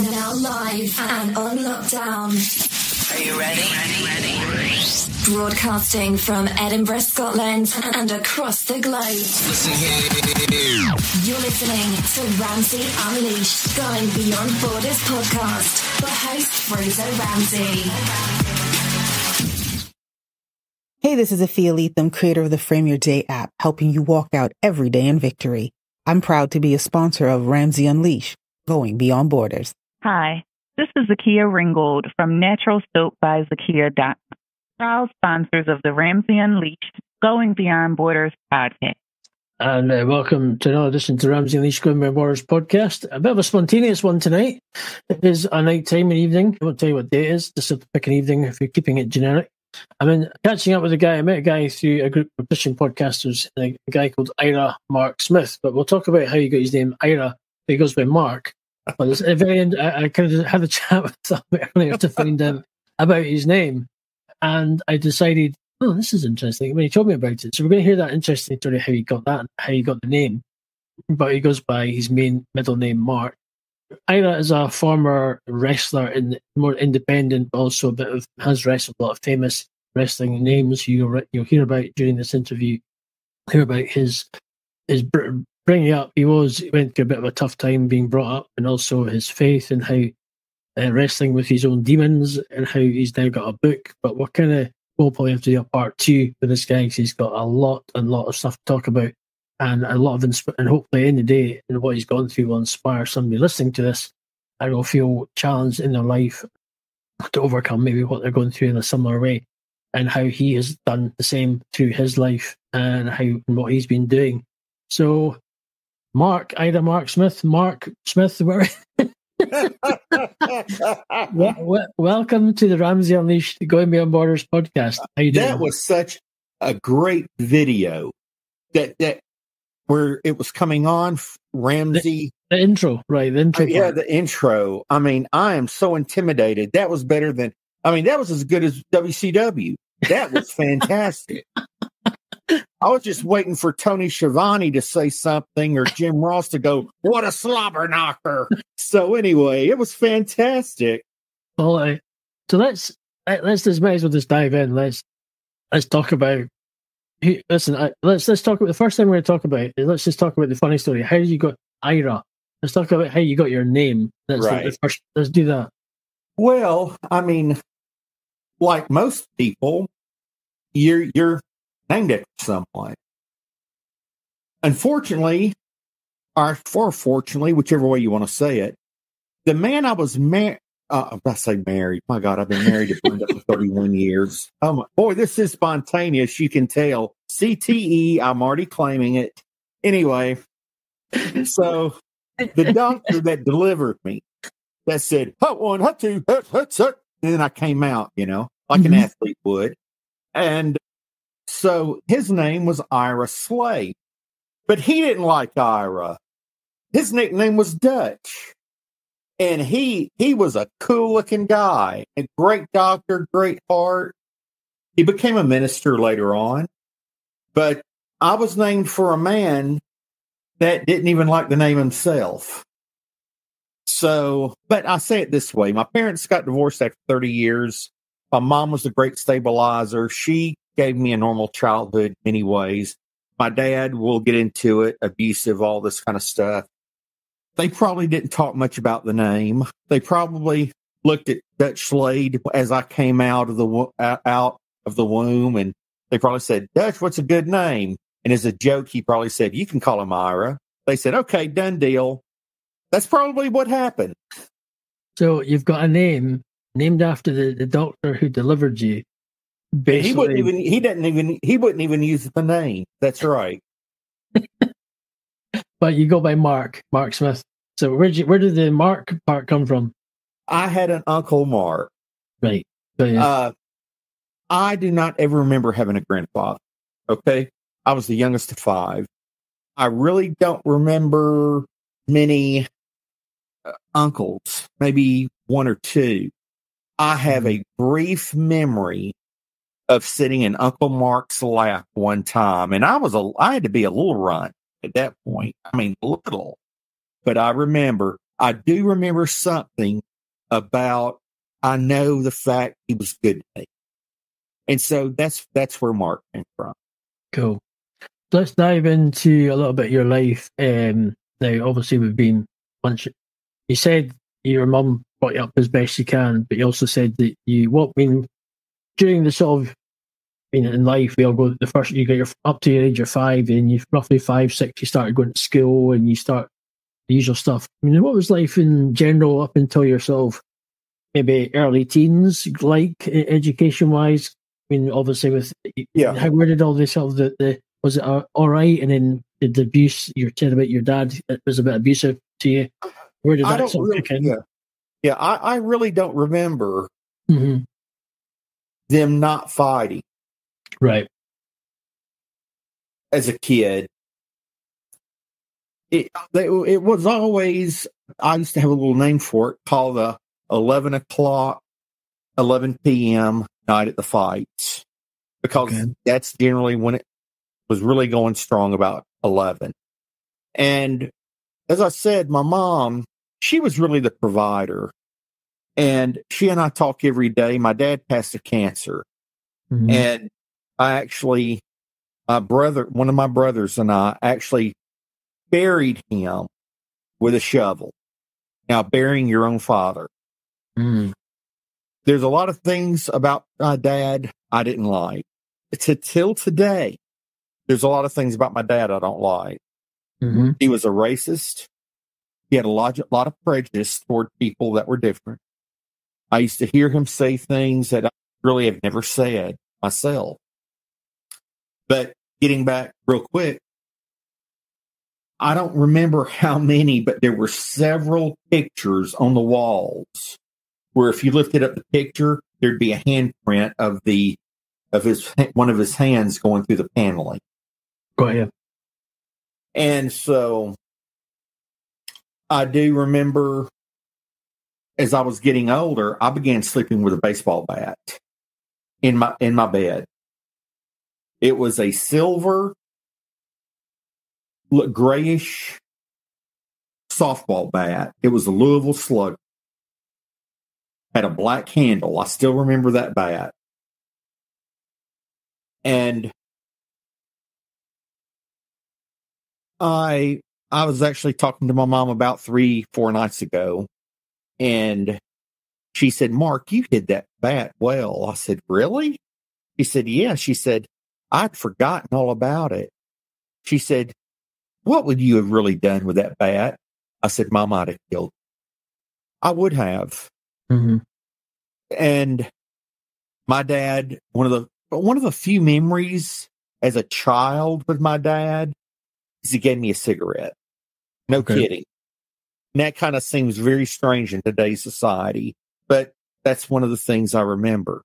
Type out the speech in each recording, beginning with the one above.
Now live and on lockdown. Are you ready? Broadcasting from Edinburgh, Scotland and across the globe. Listen here. You're listening to Ramsey Unleashed, Going Beyond Borders podcast for host Fraser Ramsey. Hey, this is Afia Leatham, creator of the Frame Your Day app, helping you walk out every day in victory. I'm proud to be a sponsor of Ramsey Unleashed, Going Beyond Borders. Hi, this is Zakia Ringgold from Natural Soap by Zakia. Proud sponsors of the Ramsey Unleashed, Going Beyond Borders podcast. And welcome to another edition to Ramsey Unleashed, Going Beyond Borders podcast. A bit of a spontaneous one tonight. It is a night time and evening. I won't tell you what day it is, just have to pick an evening if you're keeping it generic. Catching up with a guy. I met a guy through a group of Christian podcasters, a guy called Ira Mark Smith. But we'll talk about how he got his name Ira. He goes by Mark. But it's a very I kind of had a chat with him earlier to find out about his name, and I decided, oh, this is interesting. He told me about it, so we're going to hear that interesting story how he got that, how he got the name. But he goes by his middle name, Mark. Ira is a former wrestler in more independent, but also a bit of has wrestled a lot of famous wrestling names you'll hear about during this interview. Hear about his bringing up. He went through a bit of a tough time being brought up, and also his faith and how wrestling with his own demons, and how he's now got a book. But we'll probably have to do a part 2 with this guy because he's got a lot of stuff to talk about. And a lot of and hopefully in the day, and what he's gone through will inspire somebody listening to this and will feel challenged in their life to overcome maybe what they're going through in a similar way, and how he has done the same through his life and what he's been doing. So, Ira Mark Smith, welcome to the Ramsey Unleashed, Going Beyond Borders podcast. How you doing? That was such a great video that where it was coming on, Ramsey. The intro, right? The intro. Yeah, the intro. I mean, I am so intimidated. That was better than, that was as good as WCW. That was fantastic. I was just waiting for Tony Schiavone to say something or Jim Ross to go, what a slobber knocker. So anyway, it was fantastic. Well, so let's just might as well just dive in. Let's talk about. Let's talk about the first thing we're going to talk about. Let's just talk about the funny story. How did you got Ira? Let's talk about how you got your name. Let's do that. Well, like most people, you're named after someone. Unfortunately, or fortunately, whichever way you want to say it, the man I was married. I say married. My God, I've been married to Brenda for 31 years. Oh my, boy, this is spontaneous. You can tell. CTE, I'm already claiming it. Anyway, so the doctor that delivered me, that said, hut 1, hut 2, hut, and then I came out, like an athlete would. And so his name was Ira Slade. But he didn't like Ira. His nickname was Dutch. And he was a cool-looking guy, a great doctor, great heart. He became a minister later on. But I was named for a man that didn't even like the name himself. So, but I say it this way. My parents got divorced after 30 years. My mom was a great stabilizer. She gave me a normal childhood in many ways. My dad, we'll get into it, abusive, all this kind of stuff. They probably didn't talk much about the name. They probably looked at Dutch Slade as I came out of the womb, and they probably said, Dutch, what's a good name? And as a joke, he probably said, you can call him Ira. They said, okay, done deal. That's probably what happened. So you've got a name named after the doctor who delivered you. Basically, he wouldn't even use the name. That's right. But you go by Mark Smith. So where did the Mark part come from? I had an Uncle Mark. Right. So, yeah. I do not ever remember having a grandfather. Okay. I was the youngest of 5. I really don't remember many uncles, maybe 1 or 2. I have a brief memory of sitting in Uncle Mark's lap one time, and I had to be a little runt at that point. Little. But I remember I do remember something about, I know the fact he was good to me. And so that's where Mark came from. Cool. Let's dive into a little bit of your life. Now, obviously, we've been once. You said your mum brought you up as best you can, but you also said that during the sort of in life, we all go the first. You get up to your age of 5, and you roughly 5, 6. You started going to school, and you start the usual stuff. I mean, what was life in general up until your sort of maybe early teens, like education wise? I mean, obviously, where did all this sort of the was it all right? And then the abuse you're telling about your dad, it was a bit abusive to you. Where did that sort of kick in? Yeah, I really don't remember them not fighting. Right. As a kid, it was always, I used to have a little name for it called the 11 p.m. night at the fights, because that's generally when it was really going strong, about 11. And as I said, my mom, she was really the provider, and she and I talk every day. My dad passed of cancer, and one of my brothers and I actually buried him with a shovel. Now, burying your own father. There's a lot of things about my dad I didn't like. Till today, there's a lot of things about my dad I don't like. He was a racist. He had a lot of prejudice toward people that were different. I used to hear him say things that I really have never said myself. But getting back real quick, I don't remember how many, but there were several pictures on the walls where if you lifted up the picture, there'd be a handprint of one of his hands going through the paneling. Go ahead. And so I do remember, as I was getting older, I began sleeping with a baseball bat in my bed. It was a silver, grayish softball bat. It was a Louisville Slugger. Had a black handle. I still remember that bat. And I was actually talking to my mom about 3-4 nights ago, and she said, "Mark, you hid that bat well." I said, "Really?" She said, "Yeah." She said, "I'd forgotten all about it." She said, "What would you have really done with that bat?" I said, "Mom, I'd have killed it." I would have. And my dad, one of the few memories as a child with my dad is he gave me a cigarette. No kidding. And that kind of seems very strange in today's society, but that's one of the things I remember.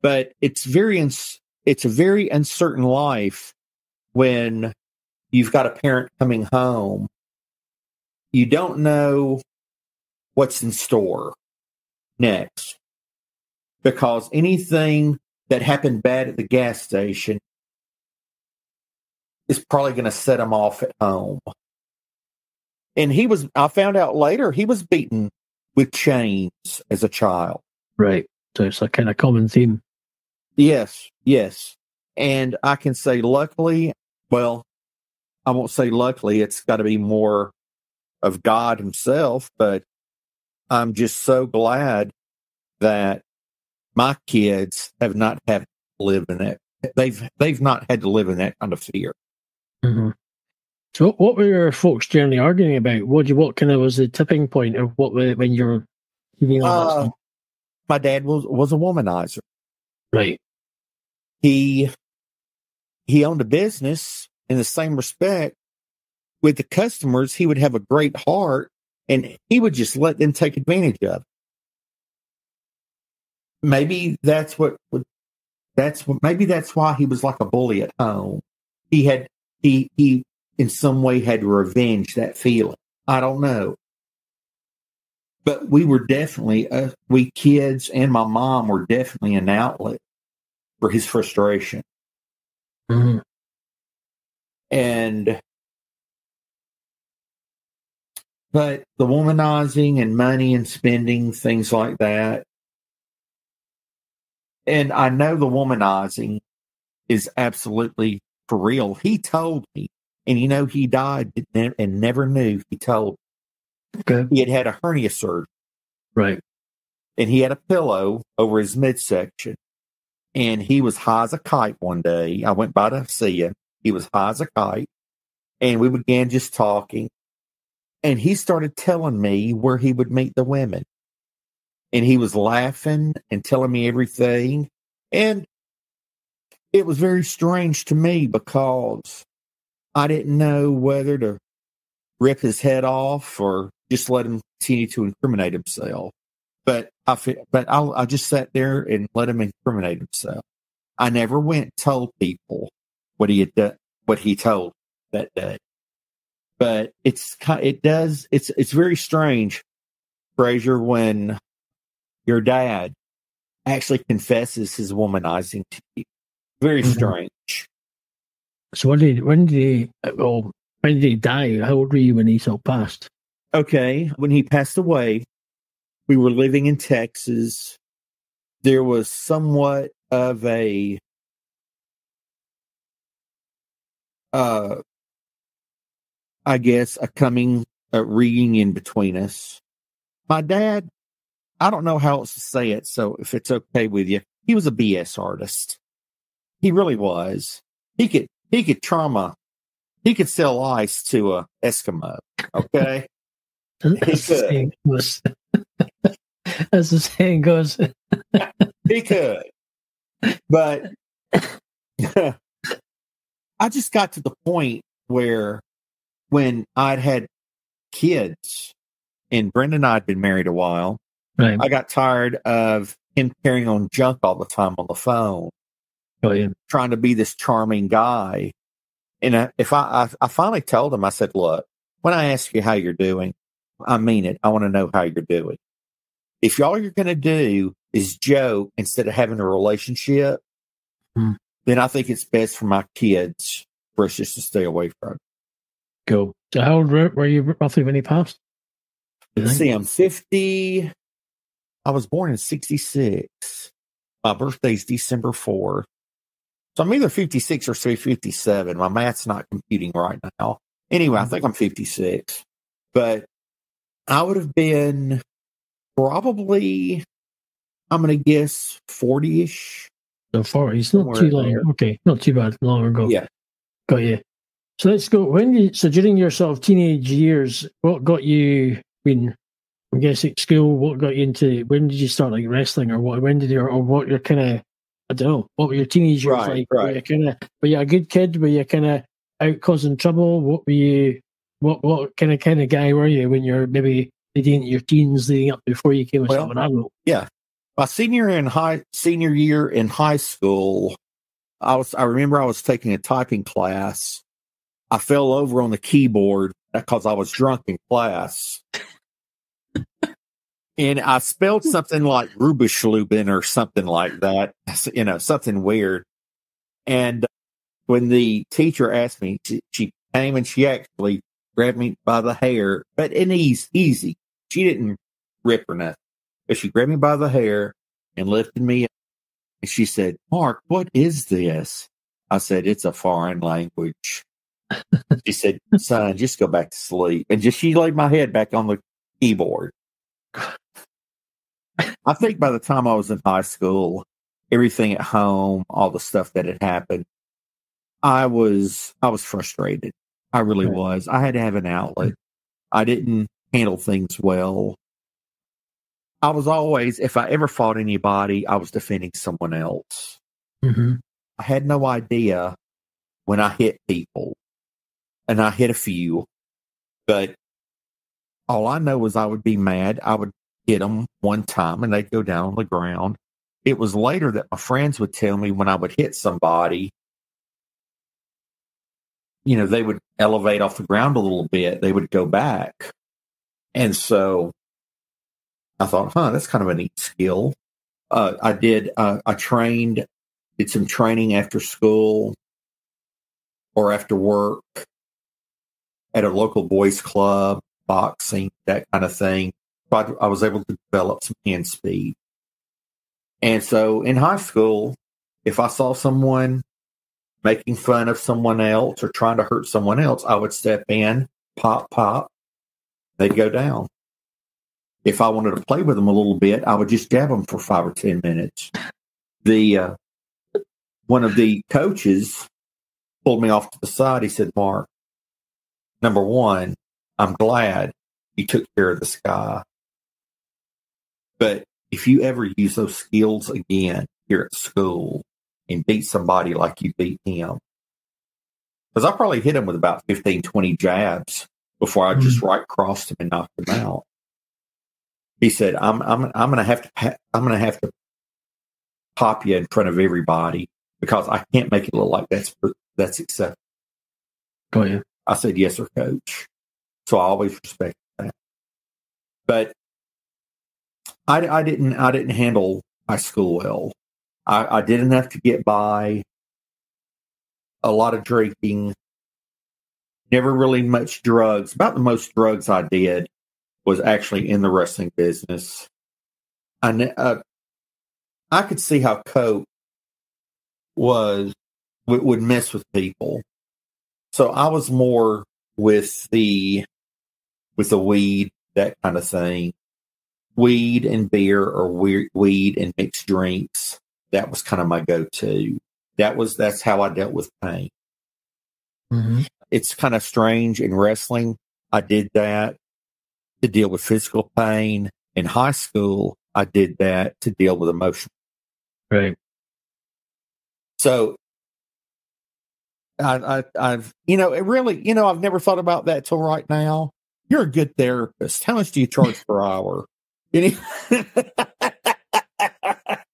But it's a very uncertain life when you've got a parent coming home. You don't know what's in store next, because anything that happened bad at the gas station is probably going to set him off at home. And I found out later, he was beaten with chains as a child. Right. So it's a kind of common theme. Yes. And I can say luckily, well, I won't say luckily, it's got to be more of God himself, but I'm just so glad that my kids have not had to live in that. They've not had to live in that kind of fear. So what were your folks generally arguing about? What kind of was the tipping point of when you're giving all that stuff? My dad was a womanizer. Right. He owned a business in the same respect. With the customers, he would have a great heart, and he would just let them take advantage of it. Maybe that's why he was like a bully at home. He in some way had to revenge that feeling. I don't know. But we were definitely, we kids and my mom were definitely an outlet for his frustration. And But the womanizing and money and spending, things like that. And I know the womanizing is absolutely for real. He told me, and he died and never knew. He told me he had a hernia surgery. Right. And he had a pillow over his midsection. And he was high as a kite one day. I went by to see him. He was high as a kite. And we began just talking. And he started telling me where he would meet the women. And he was laughing and telling me everything. And it was very strange to me because I didn't know whether to rip his head off or just let him continue to incriminate himself. But I just sat there and let him incriminate himself. I never went and told people what he had done, what he told that day. But it's very strange, Frazier, when your dad actually confesses his womanizing to you. Very strange. So when did he die? How old were you when he so passed? Okay, when he passed away, we were living in Texas. There was somewhat of a I guess a reunion between us. My dad, I don't know how else to say it, so if it's okay with you, he was a BS artist. He really was. He could he could sell ice to a Eskimo. Okay. As the saying goes. He could. But I just got to the point where when I'd had kids and Brenda and I had been married a while, right. I got tired of him carrying on junk all the time on the phone. Oh, yeah. Trying to be this charming guy. And I finally told him, I said, look, when I ask you how you're doing, I mean it. I want to know how you're doing. If all you're going to do is joke instead of having a relationship, then I think it's best for my kids for us just to stay away from it. Cool. So how old were you roughly when he passed? Let's see, I'm 50. I was born in 66. My birthday's December 4th. So I'm either 56 or 57. My math's not computing right now. Anyway, I think I'm 56. But I would have been probably, I'm going to guess, 40-ish. So 40s, not too long. There. Okay, not too bad. Long ago. Yeah. Got you. So let's go. During your sort of teenage years, what got you, I'm guessing school, what got you into, when did you start like wrestling or what, when did you, or what your kind of, I don't know, what were your teenage years like? Right. Were you a good kid? Were you kind of out causing trouble? What were you, what kind of guy were you when you're maybe leading your teens leading up before you came an adult? Yeah. My senior year in high school, I remember I was taking a typing class. I fell over on the keyboard because I was drunk in class. And I spelled something like Rubischluben or something like that, something weird. And when the teacher asked me, she came and she actually grabbed me by the hair, but in easy. She didn't rip or nothing, but she grabbed me by the hair and lifted me up. And she said, Mark, what is this? I said, it's a foreign language. She said, son, just go back to sleep. And she laid my head back on the keyboard. I think by the time I was in high school, everything at home, all the stuff that had happened, I was frustrated. I really was. I had to have an outlet. I didn't handle things well. I was always, if I ever fought anybody, I was defending someone else. Mm-hmm. I had no idea when I hit people, and I hit a few, but all I know was I would be mad. I would hit them one time and they'd go down on the ground. It was later that my friends would tell me when I would hit somebody, they would elevate off the ground a little bit. They would go back. And so I thought, that's kind of a neat skill. I did some training after school or after work at a local boys club. boxing, that kind of thing. But I was able to develop some hand speed. And so in high school, if I saw someone making fun of someone else or trying to hurt someone else, I would step in, pop, pop. They'd go down. If I wanted to play with them a little bit, I would just jab them for 5 or 10 minutes. One of the coaches pulled me off to the side. He said, "Mark, number one, I'm glad you took care of this guy. But if you ever use those skills again here at school and beat somebody like you beat him," because I probably hit him with about 15, 20 jabs before I just right crossed him and knocked him out. He said, I'm going to have to pop you in front of everybody because I can't make it look like that's acceptable." Got you. I said, "Yes, sir, coach." So I always respect that. But I didn't handle high school well. I did enough to get by. A lot of drinking. Never really much drugs. About the most drugs I did was actually in the wrestling business. I could see how coke would mess with people. So I was more with the weed, that kind of thing. Weed and beer, or weed and mixed drinks. That was kind of my go-to. That's how I dealt with pain. Mm-hmm. It's kind of strange in wrestling. I did that to deal with physical pain. In high school, I did that to deal with emotion. Right. So I've never thought about that till right now. You're a good therapist. How much do you charge per hour? You're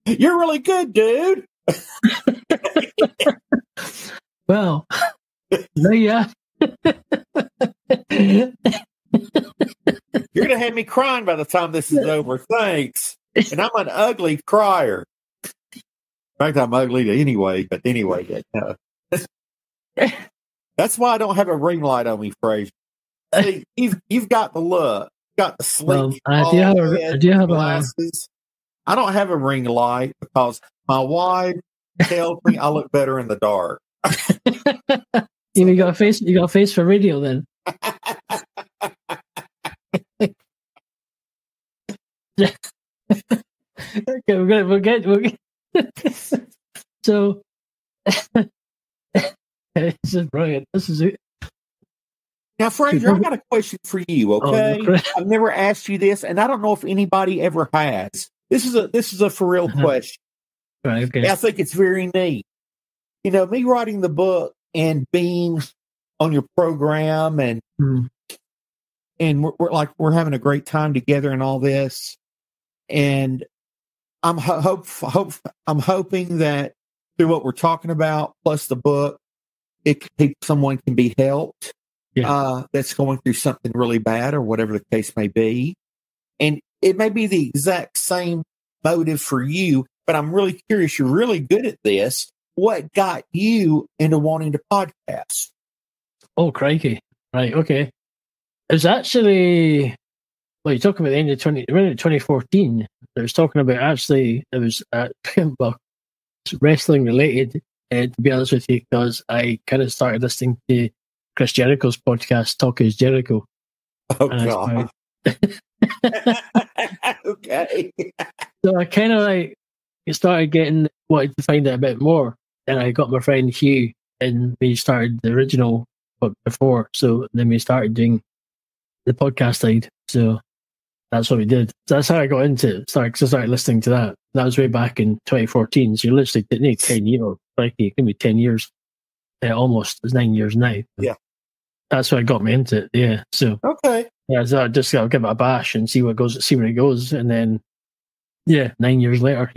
really good, dude. Well, yeah. You're going to have me crying by the time this is over. Thanks. And I'm an ugly crier. In fact, I'm ugly anyway, but anyway. That's why I don't have a ring light on me, Fraser. See, you've got the look. Got the sleek. I do have glasses. I don't have a ring light because my wife tells me I look better in the dark. You got a face for radio then. Okay, we'll get. So this is brilliant. This is it. Now, Fraser, I got a question for you. Okay, I've never asked you this, and I don't know if anybody ever has. This is a for real question. Right, okay. I think it's very neat. You know, me writing the book and being on your program, and we're having a great time together and all this. And I'm hoping that through what we're talking about, plus the book, someone can be helped. Yeah. That's going through something really bad or whatever the case may be. And it may be the exact same motive for you, but I'm really curious. You're really good at this. What got you into wanting to podcast? Oh, crikey. Right. Okay. It was actually, well, you're talking about the end of 2014. I was talking about it was wrestling related, to be honest with you, because I kind of started listening to Chris Jericho's podcast, Talk Is Jericho. Oh, God. Okay. So I kind of wanted to find out a bit more. Then I got my friend Hugh, and we started the original book before. So then we started doing the podcast side. So that's what we did. So that's how I got into it. I started listening to that. That was way back in 2014. So you're literally 10 years. Like, it can be 10 years. Almost. It's 9 years now. Yeah. That's what got me into it. Yeah. So okay. Yeah, so I just gotta give it a bash and see where it goes, and then 9 years later,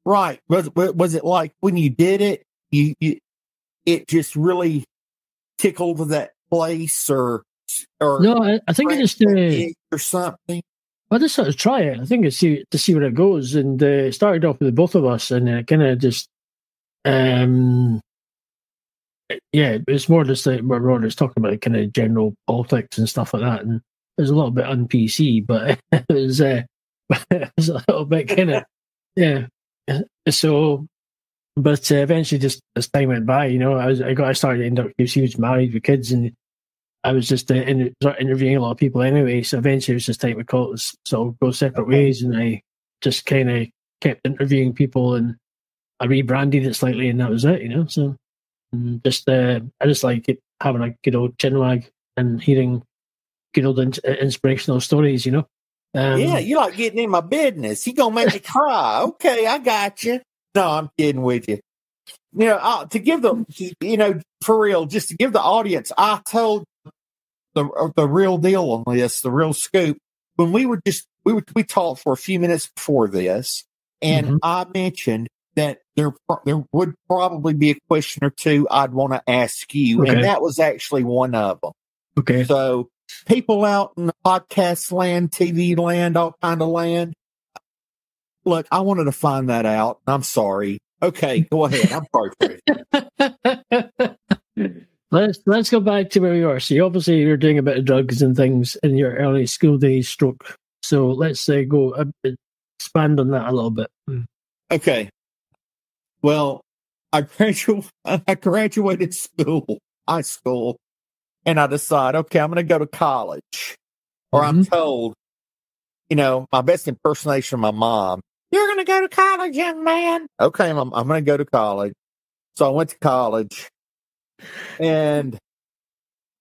Right. Was it like when you did it, it just really tickled that place, or no? I think I just or something. I just sort of try it. I think to see where it goes, and it started off with both of us, and it kind of just yeah, it's more just like we're more just talking about kind of general politics and stuff like that, and it was a little bit un-PC, but it was it was a little bit kind of yeah. So, but eventually, just as time went by, I started to end up because he was married with kids, and I was just interviewing a lot of people anyway. So eventually, it was just time to call it sort of go separate ways, and I just kind of kept interviewing people, and I rebranded it slightly, and that was it. So. Just I just like it, having a good old chinwag and hearing good old inspirational stories, Yeah, you like getting in my business. You gonna make me cry. Okay, I got you. No, I'm kidding with you. To give for real, just to give the audience, I told the real deal on this, the real scoop. When we talked for a few minutes before this, and I mentioned that there would probably be a question or two I'd want to ask you, and that was actually one of them. Okay. So people out in the podcast land, TV land, all kind of land, look, I wanted to find that out. I'm sorry. Okay, go ahead. I'm sorry. Let's go back to where you are. So you're doing a bit of drugs and things in your early school days, stroke. So let's go expand on that a little bit. Okay. Well, I graduated high school, and I decide, okay, I'm going to go to college. Or I'm told, my best impersonation of my mom, you're going to go to college, young man. Okay, I'm going to go to college. So I went to college, and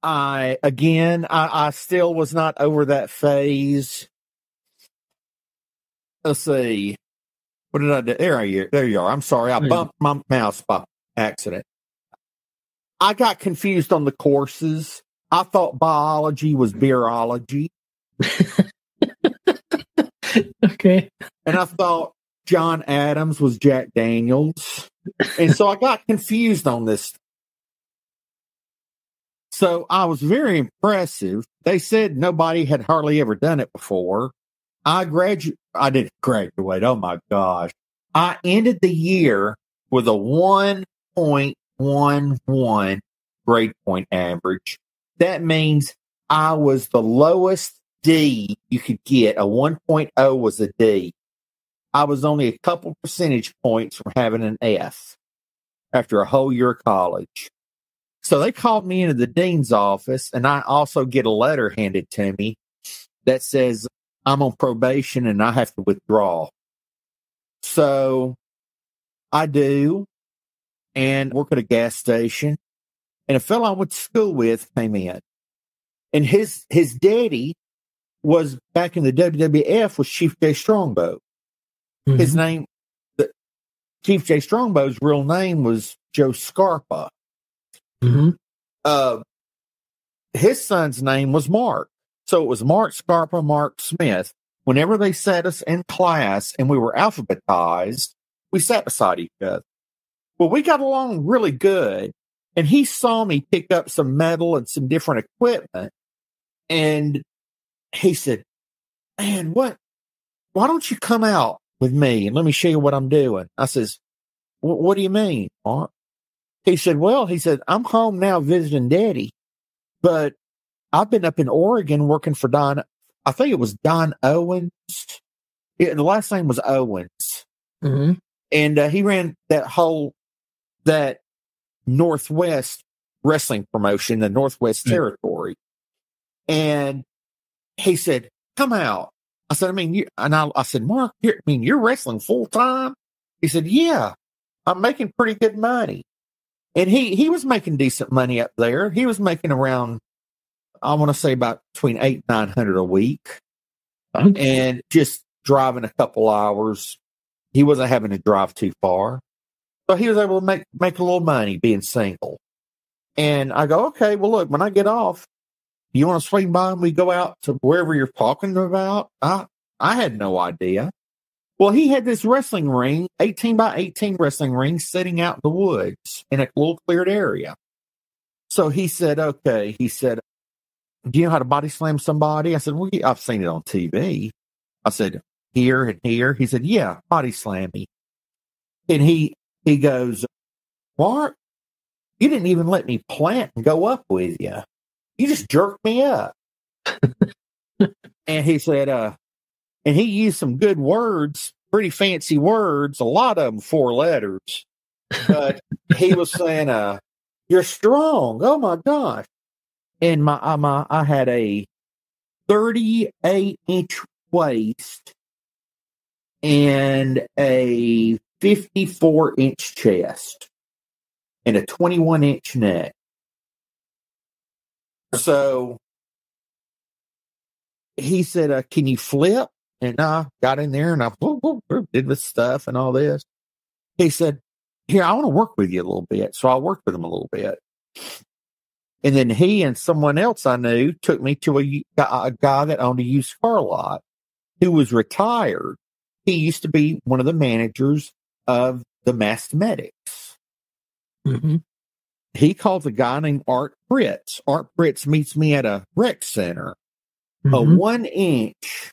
I still was not over that phase. Let's see. What did I do? There you are. I'm sorry. I bumped my mouse by accident. I got confused on the courses. I thought biology was beerology. Okay. And I thought John Adams was Jack Daniels. And so I got confused on this. So I was very impressive. They said nobody had hardly ever done it before. I didn't graduate. Oh my gosh. I ended the year with a 1.11 grade point average. That means I was the lowest D you could get. A 1.0 was a D. I was only a couple percentage points from having an F after a whole year of college. So they called me into the dean's office, and I also get a letter handed to me that says I'm on probation and I have to withdraw. So I do, and work at a gas station, and a fellow I went to school with came in, and his daddy was back in the WWF was Chief J Strongbow. His name, Chief J Strongbow's real name was Joe Scarpa. His son's name was Mark. So it was Mark Scarpa, Mark Smith. Whenever they sat us in class and we were alphabetized, we sat beside each other. Well, we got along really good. And he saw me pick up some metal and some different equipment. And he said, man, why don't you come out with me and let me show you what I'm doing? I says, what do you mean, Mark? He said, I'm home now visiting Daddy, but I've been up in Oregon working for Don. I think it was Don Owens. Yeah, the last name was Owens. And he ran that Northwest wrestling promotion, the Northwest Territory. And he said, come out. I said, I said, Mark, you're wrestling full time? He said, yeah, I'm making pretty good money. And he was making decent money up there. He was making around, I want to say about between $800 and $900 a week. And just driving a couple hours. He wasn't having to drive too far. So he was able to make a little money being single. And I go, okay, well, look, when I get off, you want to swing by and we go out to wherever you're talking about? I had no idea. Well, he had this wrestling ring, 18 by 18 wrestling ring, sitting out in the woods in a little cleared area. So he said, okay. He said, do you know how to body slam somebody? I said, well, yeah, I've seen it on TV. I said, here and here. He said, yeah, body slam me. And he goes, Mark, You didn't even let me plant and go up with you. You just jerked me up. And he said, and he used some good words, pretty fancy words, a lot of them 4 letters. But he was saying, you're strong. Oh my gosh. And I had a 38-inch waist and a 54-inch chest and a 21-inch neck. So he said, can you flip? And I got in there and I did this stuff and all this. He said, here, I want to work with you a little bit. So I worked with him a little bit. And then he and someone else I knew took me to a guy that owned a used car lot who was retired. He used to be one of the managers of the Mathematics. Mm-hmm. He calls a guy named Art Fritz. Art Fritz meets me at a rec center. Mm-hmm. A 1-inch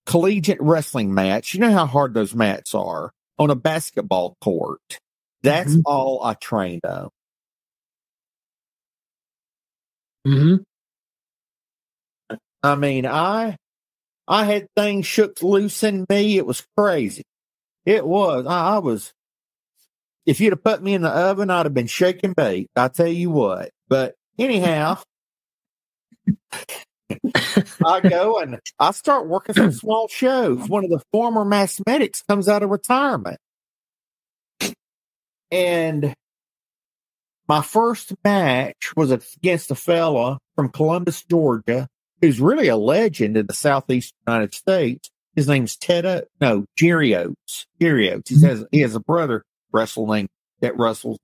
collegiate wrestling match. You know how hard those mats are on a basketball court. That's all I trained on. Mm-hmm. I mean, I had things shook loose in me. It was crazy. It was. I was. If you'd have put me in the oven, I'd have been shake and bake. I tell you what. But anyhow, I go and I start working some small shows. One of the former Mathematics comes out of retirement. And my first match was against a fella from Columbus, Georgia, who's really a legend in the Southeast United States. His name's Jerry Oates. Jerry Oates. He has a brother wrestles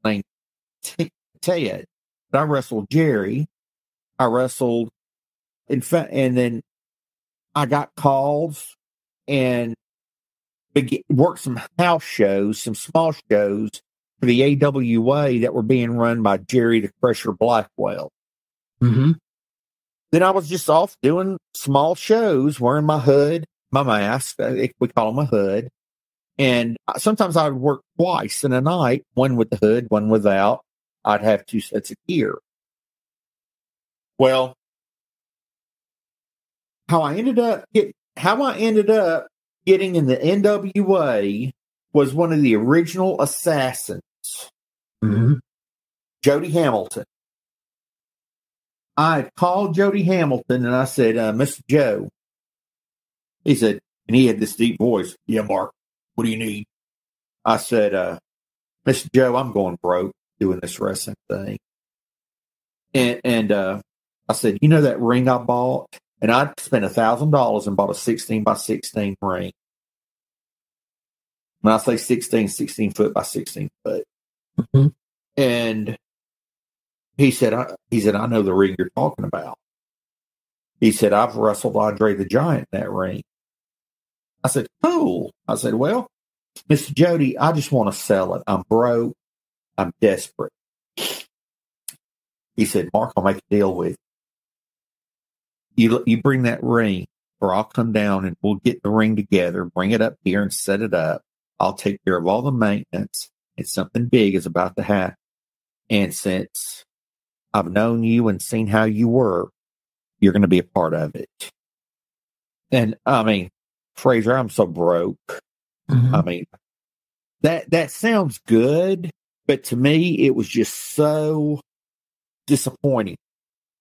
named Ted. But I wrestled Jerry. I wrestled, in fact, and then I got calls and worked some house shows, some small shows for the AWA that were being run by Jerry the Crusher Blackwell. Mm-hmm. Then I was just off doing small shows, wearing my hood, my mask. We call them a hood. And sometimes I would work twice in a night, one with the hood, one without. I'd have 2 sets of gear. Well, how I ended up getting in the NWA was one of the original assassins, Jody Hamilton. I called Jody Hamilton and I said, Mr. Joe. He said, and he had this deep voice. Yeah, Mark, what do you need? I said, Mr. Joe, I'm going broke doing this wrestling thing. And I said, you know that ring I bought? And I spent $1,000 and bought a 16 by 16 ring. When I say 16 foot by 16 foot. Mm-hmm. And he said, I know the ring you're talking about. He said, I've wrestled Andre the Giant in that ring. I said, cool. I said, well, Mr. Jody, I just want to sell it. I'm broke. I'm desperate. He said, Mark, I'll make a deal with you. You bring that ring, or I'll come down and we'll get the ring together, bring it up here and set it up. I'll take care of all the maintenance, and something big is about to happen. And since I've known you and seen how you were, you're going to be a part of it. And I mean, Fraser, I'm so broke. Mm-hmm. I mean, that sounds good, but to me, it was just so disappointing.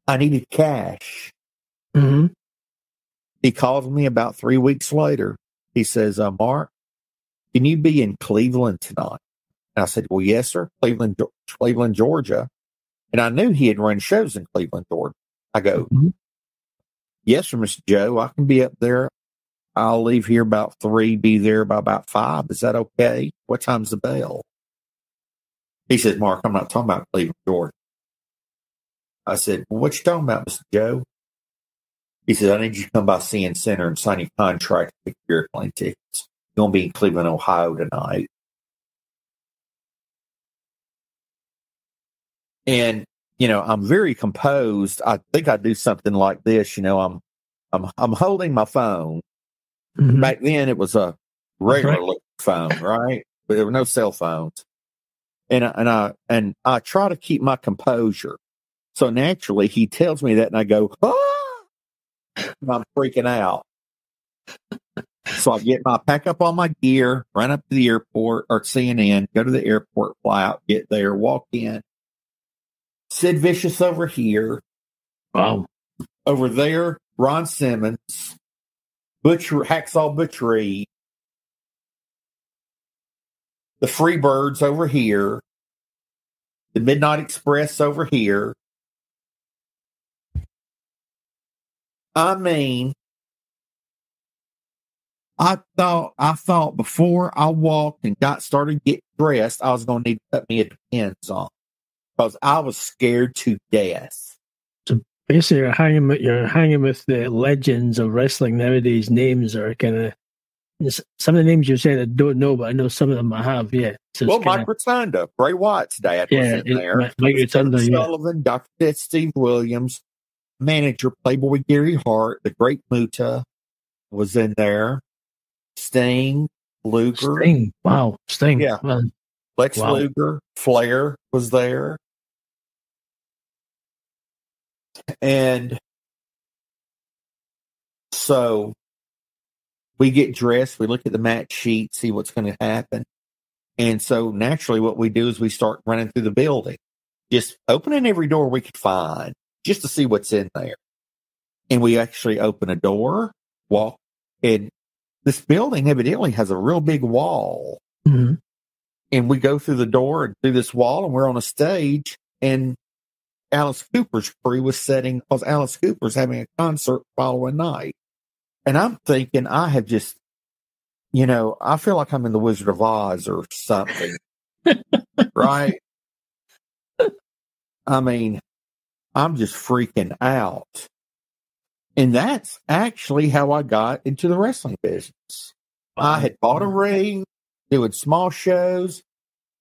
I needed cash. Mm-hmm. He calls me about 3 weeks later. He says, Mark, can you be in Cleveland tonight? And I said, well, yes, sir. Cleveland, Georgia. And I knew he had run shows in Cleveland, Georgia. I go, yes, sir, Mr. Joe, I can be up there. I'll leave here about 3, be there by about 5. Is that okay? What time's the bell? He said, Mark, I'm not talking about Cleveland, Georgia. I said, well, what you talking about, Mr. Joe? He said, I need you to come by CN Center and sign your contract to pick your airplane tickets. You're going to be in Cleveland, Ohio tonight. And, you know, I'm very composed. I think I do something like this. You know, I'm holding my phone. Mm-hmm. Back then it was a regular phone, right? But there were no cell phones. And I try to keep my composure. So naturally, he tells me that, and I go, ah! And I'm freaking out. So I pack up all my gear, run up to the airport or CNN, go to the airport, fly out, get there, walk in. Sid Vicious over here. Wow. Over there, Ron Simmons, Hacksaw Butchery, the Freebirds over here, the Midnight Express over here. I mean, I thought before I walked and started getting dressed, I was going to need to put me a Depends on because I was scared to death. So basically, you're hanging with the legends of wrestling nowadays. Names are kind of some of the names you said I don't know, but I know some of them I have. Yeah. So well, Mike Rotunda, Bray Wyatt's dad was in there. Mike Rotunda, Sullivan, Dr. Death, Steve Williams, manager Playboy Gary Hart, the Great Muta was in there. Sting, Luger. Sting. Wow. Sting. Yeah. Man. Lex Luger, Flair was there. And so we get dressed, we look at the match sheet, see what's going to happen. And so naturally what we do is we start running through the building, just opening every door we could find just to see what's in there. And we actually open a door, walk, and this building evidently has a real big wall. Mm-hmm. And we go through the door and through this wall, and we're on a stage, and Alice Cooper's crew was setting, because Alice Cooper's having a concert following night. And I'm thinking, I have just, I feel like I'm in the Wizard of Oz or something. Right? I mean, I'm just freaking out. And that's actually how I got into the wrestling business. I had bought a ring, doing small shows,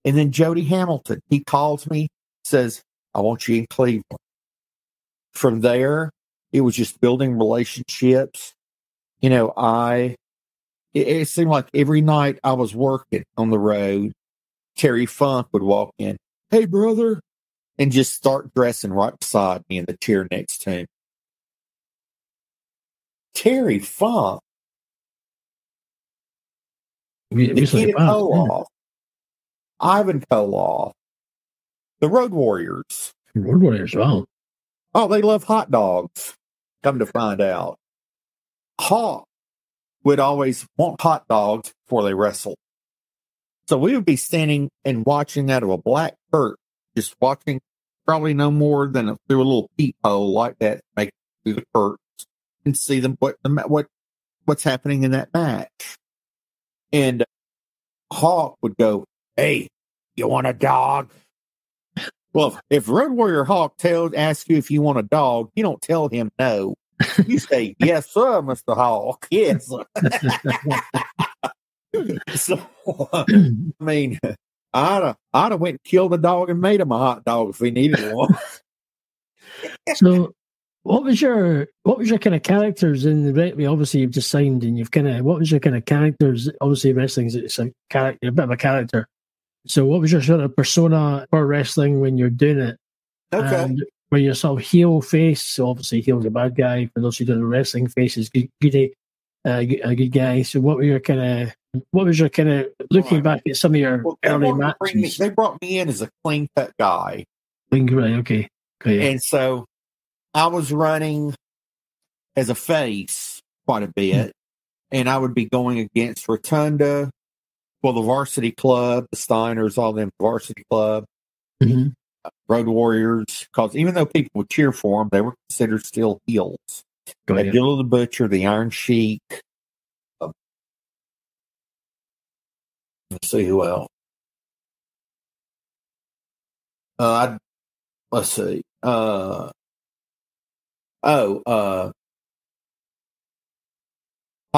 and then Jody Hamilton, he calls me, says, I want you in Cleveland. From there, it was just building relationships. It seemed like every night I was working on the road, Terry Funk would walk in, hey, brother, and just start dressing right beside me in the chair next to him. Terry Funk. Nikita Koloff. Ivan Koloff. The Road Warriors. Road Warriors, wow. Oh, they love hot dogs. Come to find out. Hawk would always want hot dogs before they wrestled. So we would be standing and watching out of a black curtain, just watching probably no more than through a little peephole like that, make through the curtains and see them what's happening in that match. And Hawk would go, hey, you want a dog? Well, if Road Warrior Hawk asks you if you want a dog, you don't tell him no. You say, yes, sir, Mr. Hawk. Yes. So, I mean, I'd have went and killed a dog and made him a hot dog if he needed one. So, what was your kind of characters in the? Obviously, you've just signed, and what was your kind of characters? Obviously, wrestling's it's a character, a bit of a character. So, what was your sort of persona for wrestling when you're doing it? Okay. And were you sort of heel face? So obviously, heel's a bad guy. For those who do the wrestling, face is a good guy. So, what was your kind of looking back at some of your early matches? They brought me in as a clean cut guy. Right. Okay. And so I was running as a face quite a bit, and I would be going against Rotunda, the Varsity Club, the Steiners, all them Varsity Club, Road Warriors, because even though people would cheer for them, they were considered still heels. Abdullah the Butcher, the Iron Sheik. Let's see who else. Let's see. Hot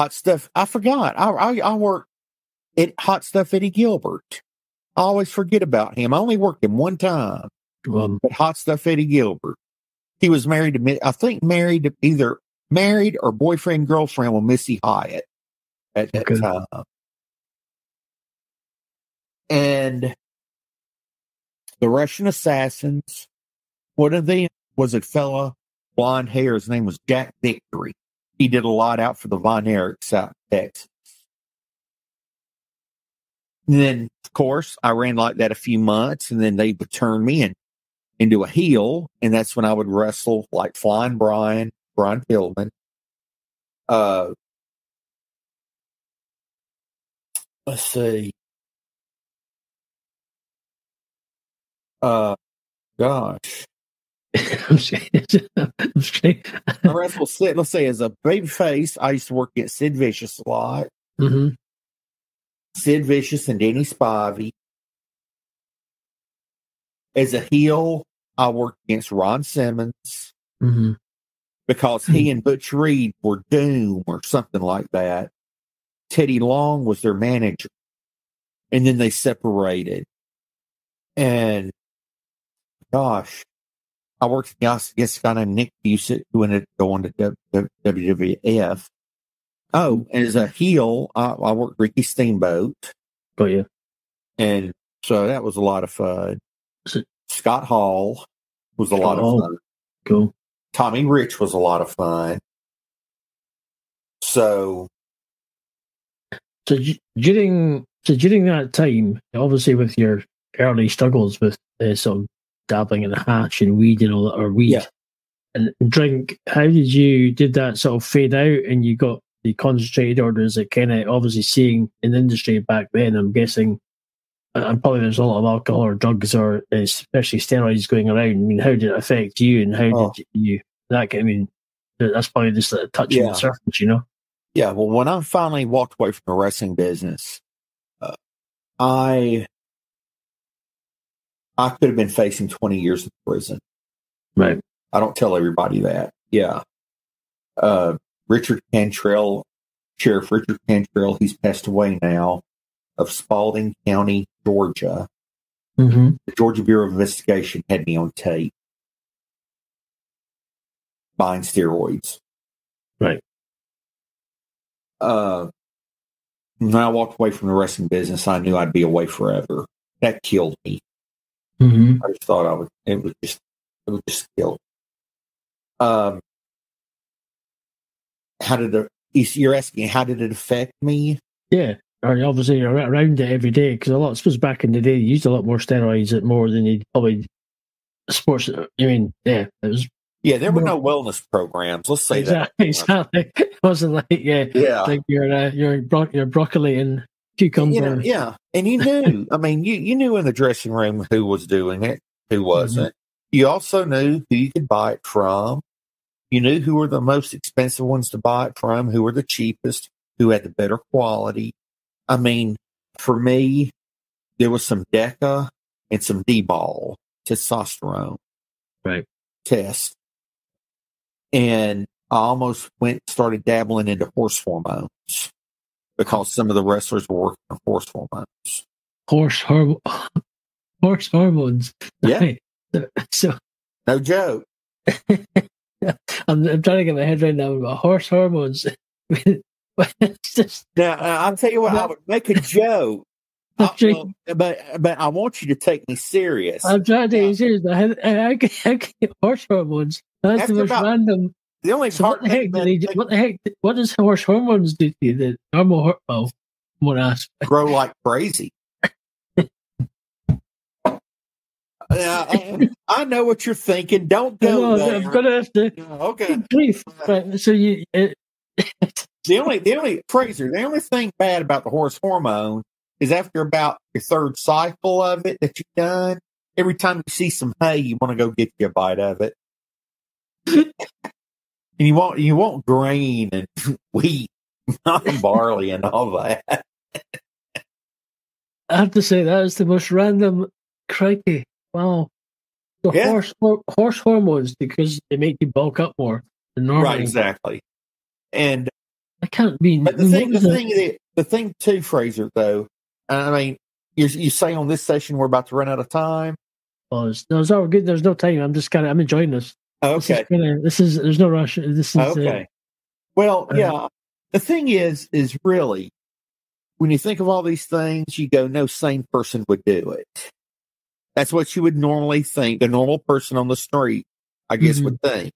Stuff. I forgot. I worked at Hot Stuff Eddie Gilbert. I always forget about him. I only worked him one time. But Hot Stuff Eddie Gilbert. He was married to, either married or boyfriend, girlfriend with Missy Hyatt at that time. And the Russian Assassins. One of them was a fella, blonde hair. His name was Jack Victory. He did a lot out for the Von Erichs out in Texas. And then, of course, I ran like that a few months, and then they would turn me into a heel, and that's when I would wrestle like Flying Brian Pillman. Let's see. Gosh. I'm straight. I wrestled Sid, let's say, as a babyface, I used to work against Sid Vicious a lot. Mm-hmm. Sid Vicious and Danny Spivey. As a heel, I worked against Ron Simmons because he and Butch Reed were Doom or something like that. Teddy Long was their manager. And then they separated. And gosh, I worked against a guy named Nick Busett who ended up going to WWF. Oh, and as a heel, I worked Ricky Steamboat. Got you. And so that was a lot of fun. Scott Hall was a lot of fun. Cool. Tommy Rich was a lot of fun. So during that time, obviously with your early struggles with sort of dabbling in hash and weed and all that, or weed and drink, how did that sort of fade out and you got the concentrated, or is it kind of obviously seeing in the industry back then, I'm guessing, and probably there's a lot of alcohol or drugs or especially steroids going around. I mean, how did it affect you and how did you, I mean, that's probably just a touch on the surface, you know? Yeah, well, when I finally walked away from the wrestling business, I could have been facing 20 years in prison. Right. I don't tell everybody that. Yeah. Sheriff Richard Cantrell, he's passed away now, of Spalding County, Georgia. Mm-hmm. The Georgia Bureau of Investigation had me on tape buying steroids. Right. When I walked away from the wrestling business, I knew I'd be away forever. That killed me. Mm-hmm. I just thought it would just kill me. You're asking, how did it affect me? Yeah. Obviously, you're around it every day because I suppose back in the day, you used a lot more steroids more than you probably sports. I mean, yeah, it was. Yeah, there were no wellness programs. Let's say that. Exactly. It wasn't like, like your broccoli and cucumber. Yeah. And you knew, I mean, you knew in the dressing room who was doing it, who wasn't. Mm-hmm. You also knew who you could buy it from. You knew who were the most expensive ones to buy it from, who were the cheapest, who had the better quality. I mean, for me, there was some Deca and some D-ball, testosterone test. And I almost started dabbling into horse hormones because some of the wrestlers were working on horse hormones. Horse hormones. Yeah. So no joke. I'm trying to get my head right now about horse hormones. It's just, now, I'll tell you what, I would make a joke. But I want you to take me serious. I'm trying to take you serious. I get horse hormones. That's the most random. The only what the heck? What does horse hormones do to you? The normal grow like crazy. I know what you're thinking. Don't go there. I'm gonna have to. Okay. Brief. Right. So you. The only thing bad about the horse hormone is after about your third cycle of it that you've done, every time you see some hay, you want to go get you a bite of it. And you want grain and wheat, not barley and all that. I have to say that is the most random. Crikey! Wow. Horse hormones because they make you bulk up more than normal. Right, exactly. And I can't be. But the thing too, Fraser. Though, I mean, you say on this session we're about to run out of time. Oh, it's all good. There's no time. I'm enjoying this. Okay. There's no rush. This is okay. Well, yeah. The thing is really when you think of all these things, you go, no sane person would do it. That's what you would normally think. The normal person on the street, I guess, would think.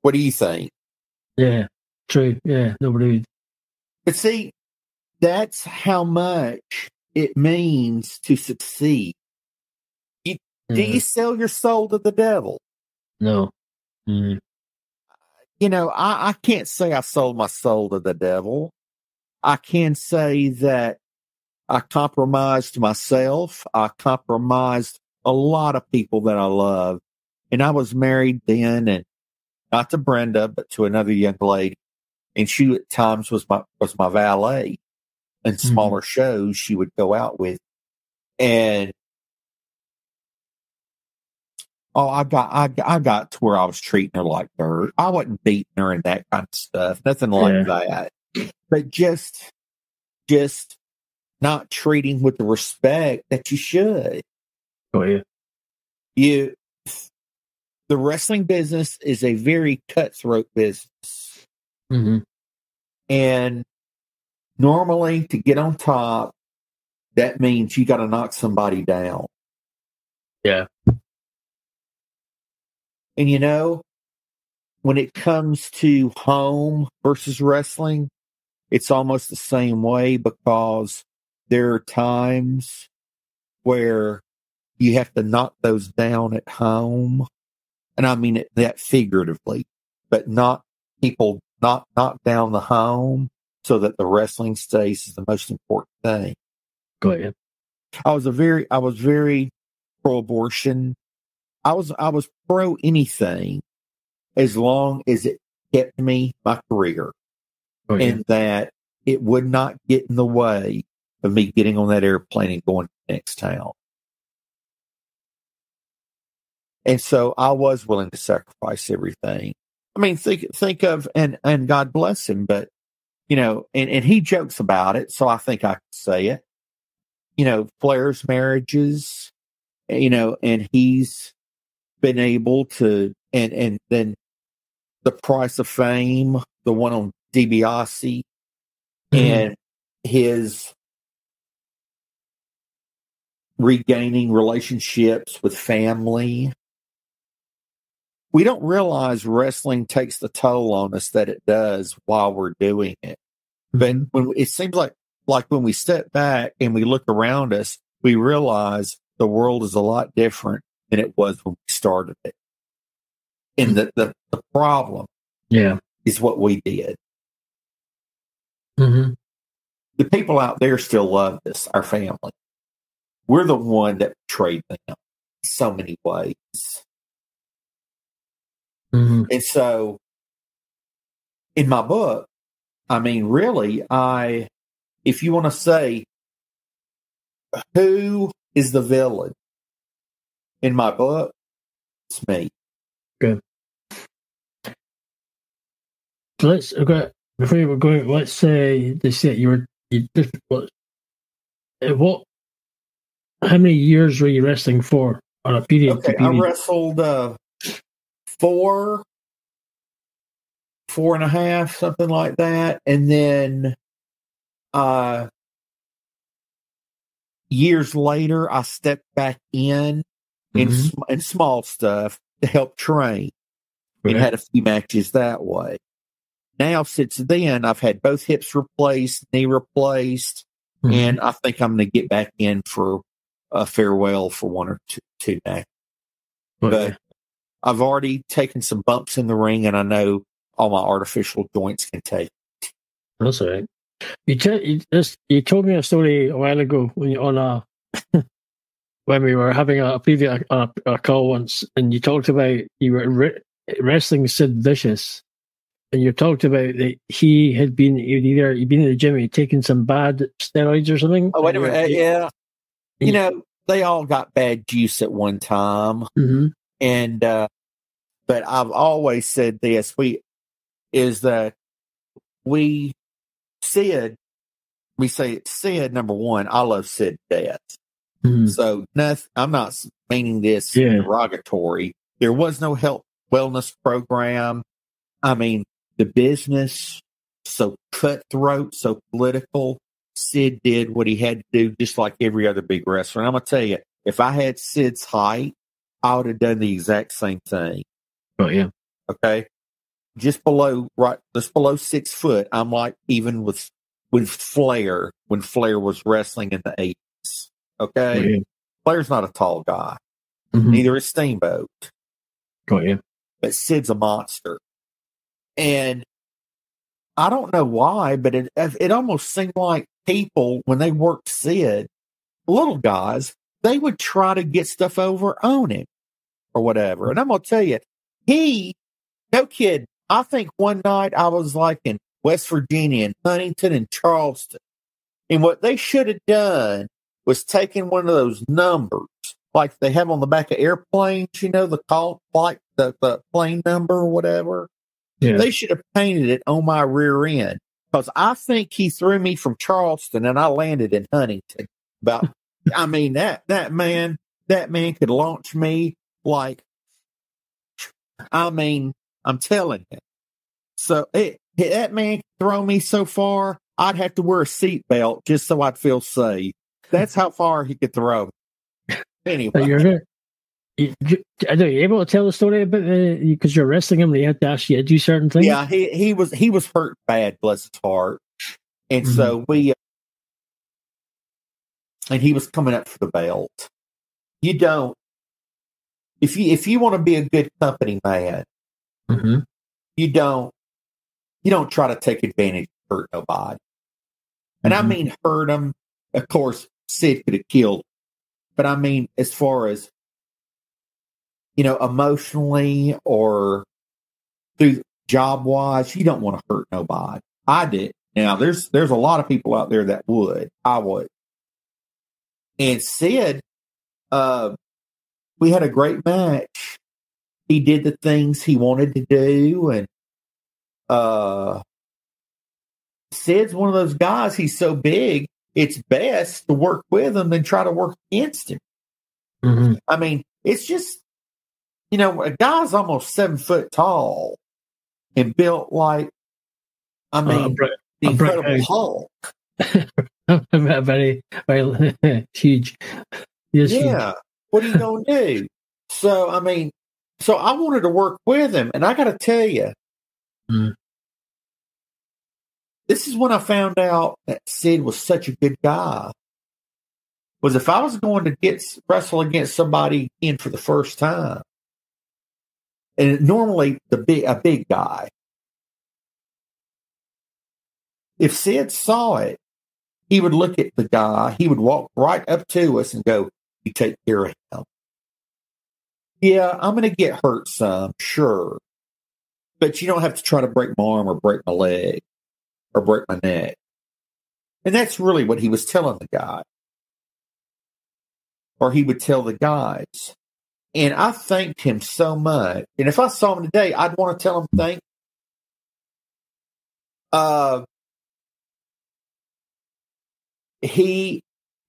What do you think? Yeah, true. Yeah, nobody would. But see, that's how much it means to succeed. Do you sell your soul to the devil? No. Mm. You know, I can't say I sold my soul to the devil. I can say that I compromised myself. I compromised a lot of people that I love. And I was married then, and not to Brenda, but to another young lady. And she at times was my valet. In smaller shows she would go out with. And I got to where I was treating her like dirt. I wasn't beating her and that kind of stuff. Nothing like that. But just not treating with the respect that you should. Oh yeah. The wrestling business is a very cutthroat business. And normally to get on top, that means you got to knock somebody down. Yeah. And you know, when it comes to home versus wrestling, it's almost the same way, because there are times where you have to knock those down at home. And I mean that figuratively, but knock down the home so that the wrestling stays is the most important thing. Go ahead. I was very pro-abortion. I was pro anything as long as it kept me my career, and that it would not get in the way of me getting on that airplane and going to the next town. And so I was willing to sacrifice everything. I mean, think of, and God bless him, but you know, and he jokes about it, so I think I can say it. You know, Flair's marriages, you know, and he's been able to, and then The Price of Fame, the one on DiBiase, and his regaining relationships with family. We don't realize wrestling takes the toll on us that it does while we're doing it. But when it seems like when we step back and we look around us, we realize the world is a lot different than it was when we started it. And the problem is what we did. The people out there still love us, our family. We're the one that betrayed them in so many ways. And so, in my book, I mean, really, if you want to say, who is the villain in my book, it's me. Good. So before you were going, let's say they said how many years were you wrestling for on a period? Okay, I wrestled 4 and a half, something like that. And then years later, I stepped back in small stuff to help train and had a few matches that way. Now, since then, I've had both hips replaced, knee replaced, and I think I'm going to get back in for a farewell for one or two now. But I've already taken some bumps in the ring, and I know all my artificial joints can take. That's all right. You told me a story a while ago when we were having a call once, and you talked about you were wrestling Sid Vicious, and you talked about that he'd been in the gym, he'd taken some bad steroids or something. Oh, wait a minute. Yeah. You know, they all got bad juice at one time. And, but I've always said this, we say it's Sid, number one, I love Sid to death. So I'm not meaning this derogatory. There was no health wellness program. I mean, the business, so cutthroat, so political. Sid did what he had to do, just like every other big wrestler. And I'm going to tell you, if I had Sid's height, I would have done the exact same thing. Oh, yeah. Okay. Just below 6 foot. I'm like even with Flair when Flair was wrestling in the 80s. Okay. Oh, yeah. Flair's not a tall guy. Mm-hmm. Neither is Steamboat. Oh, yeah. But Sid's a monster. And I don't know why, but it almost seemed like people, when they worked Sid, little guys, they would try to get stuff over on him or whatever. And I'm going to tell you, no kid, I think one night I was like in West Virginia and Huntington and Charleston. And what they should have done was taken one of those numbers like they have on the back of airplanes, the call flight, the plane number or whatever. Yeah. They should have painted it on my rear end because I think he threw me from Charleston and I landed in Huntington. I mean, that man could launch me like, I mean, I'm telling you. So that man could throw me so far, I'd have to wear a seatbelt just so I'd feel safe. That's how far he could throw me. Anyway. Are you able to tell the story about because you're wrestling him, they had to ask you to do certain things? Yeah, he was hurt bad, bless his heart. And so and he was coming up for the belt. You don't, if you want to be a good company man, you don't try to take advantage of hurt nobody. And I mean hurt him. Of course, Sid could have killed him. But I mean, as far as, emotionally or through job wise, you don't want to hurt nobody. I did. Now there's a lot of people out there that would. I would. And Sid, we had a great match. He did the things he wanted to do, and Sid's one of those guys. He's so big, it's best to work with him than try to work against him. I mean, it's just, a guy's almost 7 foot tall and built like, I mean, the Incredible Hulk. very, very huge. Huge. What are you going to do? So, I mean, I wanted to work with him, and I got to tell you, this is when I found out that Sid was such a good guy. Was if I was going to wrestle against somebody in for the first time, and normally a big guy, if Sid saw it, he would look at the guy, he would walk right up to us and go, "You take care of him." Yeah, I'm going to get hurt some, sure. But you don't have to try to break my arm or break my leg or break my neck. And that's really what he was telling the guy. Or he would tell the guys. And I thanked him so much. And if I saw him today, I'd want to tell him thank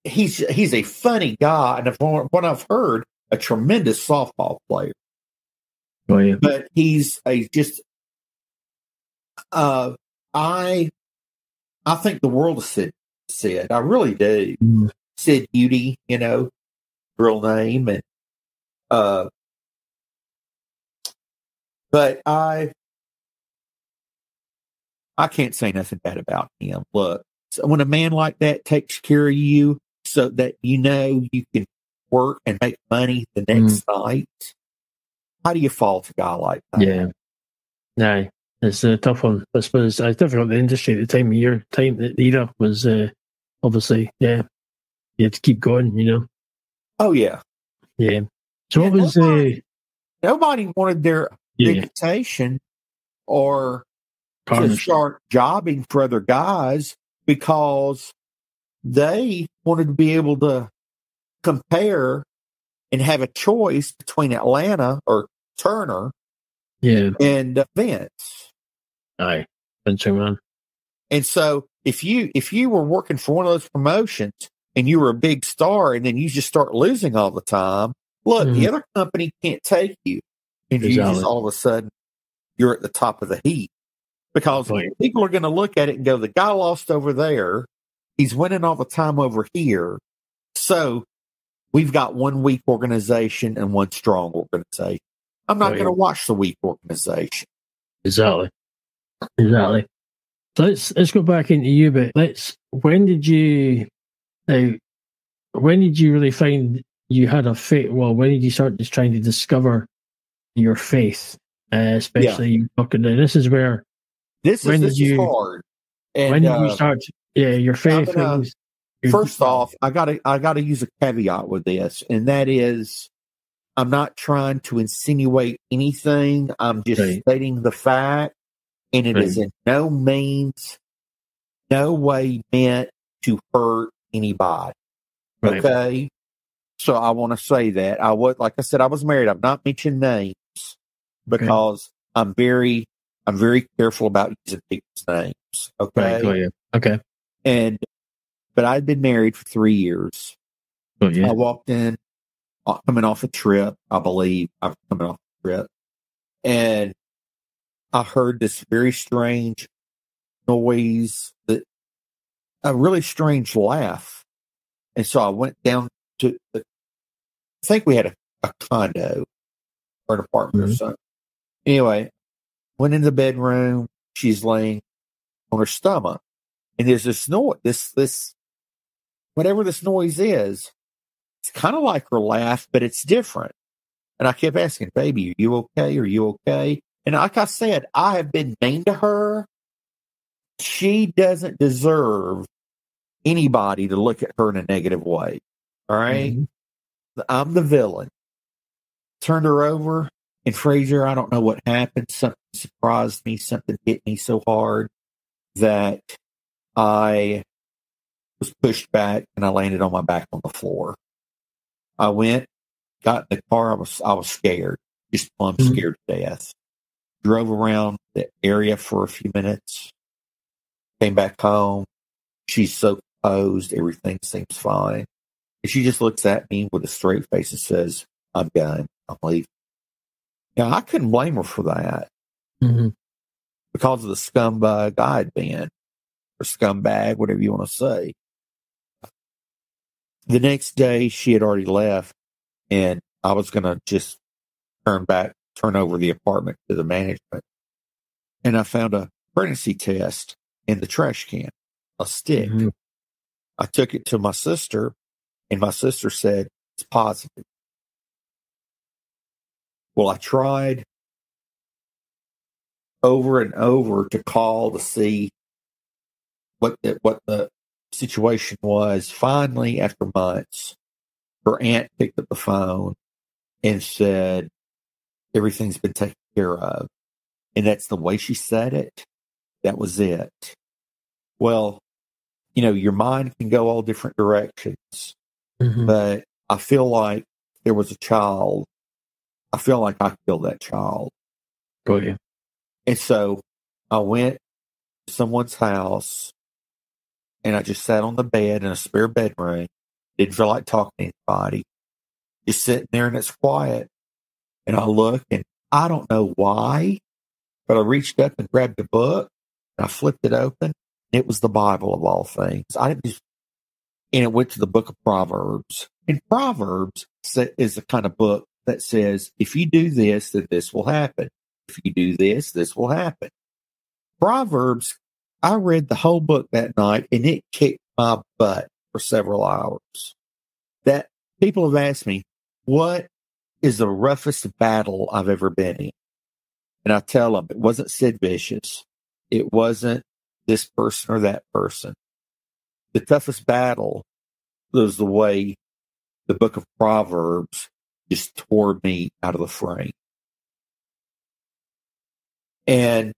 he's a funny guy, and from what I've heard, a tremendous softball player. Oh, yeah. But he's I think the world of Sid. I really do. Sid Beauty, real name, and but I can't say nothing bad about him. Look, so when a man like that takes care of you so that you can work and make money the next night, how do you fault a guy like that? Yeah. No, it's a tough one. I suppose it's difficult in the industry at the time that the era was obviously, yeah. You had to keep going, Oh, yeah. Yeah. So what was... nobody wanted their reputation or to start jobbing for other guys because they wanted to be able to compare and have a choice between Atlanta or Turner and Vince. Aye, Vince McMahon. And so if you were working for one of those promotions and you were a big star and then you just start losing all the time, look, the other company can't take you. And you just all of a sudden you're at the top of the heap. Because people are going to look at it and go, the guy lost over there. He's winning all the time over here. So we've got one weak organization and one strong organization. I'm not going to watch the weak organization. Exactly. So let's go back into you, but when did you really find you had a faith? Well, when did you start just trying to discover your faith? Especially talking to this is hard. And, when did you start? Yeah, your faith. First off, I gotta use a caveat with this, and that is, I'm not trying to insinuate anything. I'm just stating the fact, and it is in no means, no way meant to hurt anybody. Right. Okay, so I want to say that like I said, I was married. I've not mentioned names because I'm very careful about using people's names. Okay. Okay. But I'd been married for 3 years. Oh, yeah. I walked in, coming off a trip. I believe I was coming off a trip, and I heard this very strange noise, a really strange laugh. And so I went down to, I think we had a condo or an apartment or something. Anyway, went in the bedroom. She's laying on her stomach, and there's this noise. This whatever this noise is, it's kind of like her laugh, but it's different. And I kept asking, "Baby, are you okay? Are you okay?" And like I said, I have been mean to her. She doesn't deserve anybody to look at her in a negative way. All right. I'm the villain. Turned her over, and Fraser, I don't know what happened. Something surprised me. Something hit me so hard that I was pushed back and I landed on my back on the floor. I went, got in the car. I was scared, just plumb scared to death. Drove around the area for a few minutes. Came back home. She's so composed. Everything seems fine. And she just looks at me with a straight face and says, "I'm done. I'm leaving." Now, I couldn't blame her for that because of the scumbag I had been, or scumbag, whatever you want to say. The next day, she had already left, and I was going to just turn over the apartment to the management. And I found a pregnancy test in the trash can, a stick. I took it to my sister, and my sister said, "It's positive." Well, I tried over and over to call to see what the situation was. Finally, after months, her aunt picked up the phone and said, "Everything's been taken care of." And that's the way she said it. That was it. Well, your mind can go all different directions, but I feel like there was a child. I feel like I killed that child. Oh, yeah. And so I went to someone's house, and I just sat on the bed in a spare bedroom. Didn't feel like talking to anybody. Just sitting there, and it's quiet. And I look, and I don't know why, but I reached up and grabbed a book, and I flipped it open. It was the Bible of all things. And it went to the book of Proverbs. And Proverbs is the kind of book that says, if you do this, then this will happen. If you do this, this will happen. Proverbs, I read the whole book that night, and it kicked my butt for several hours. That people have asked me, what is the roughest battle I've ever been in? And I tell them, it wasn't Sid Vicious. It wasn't this person or that person. The toughest battle was the way the book of Proverbs just tore me out of the frame. And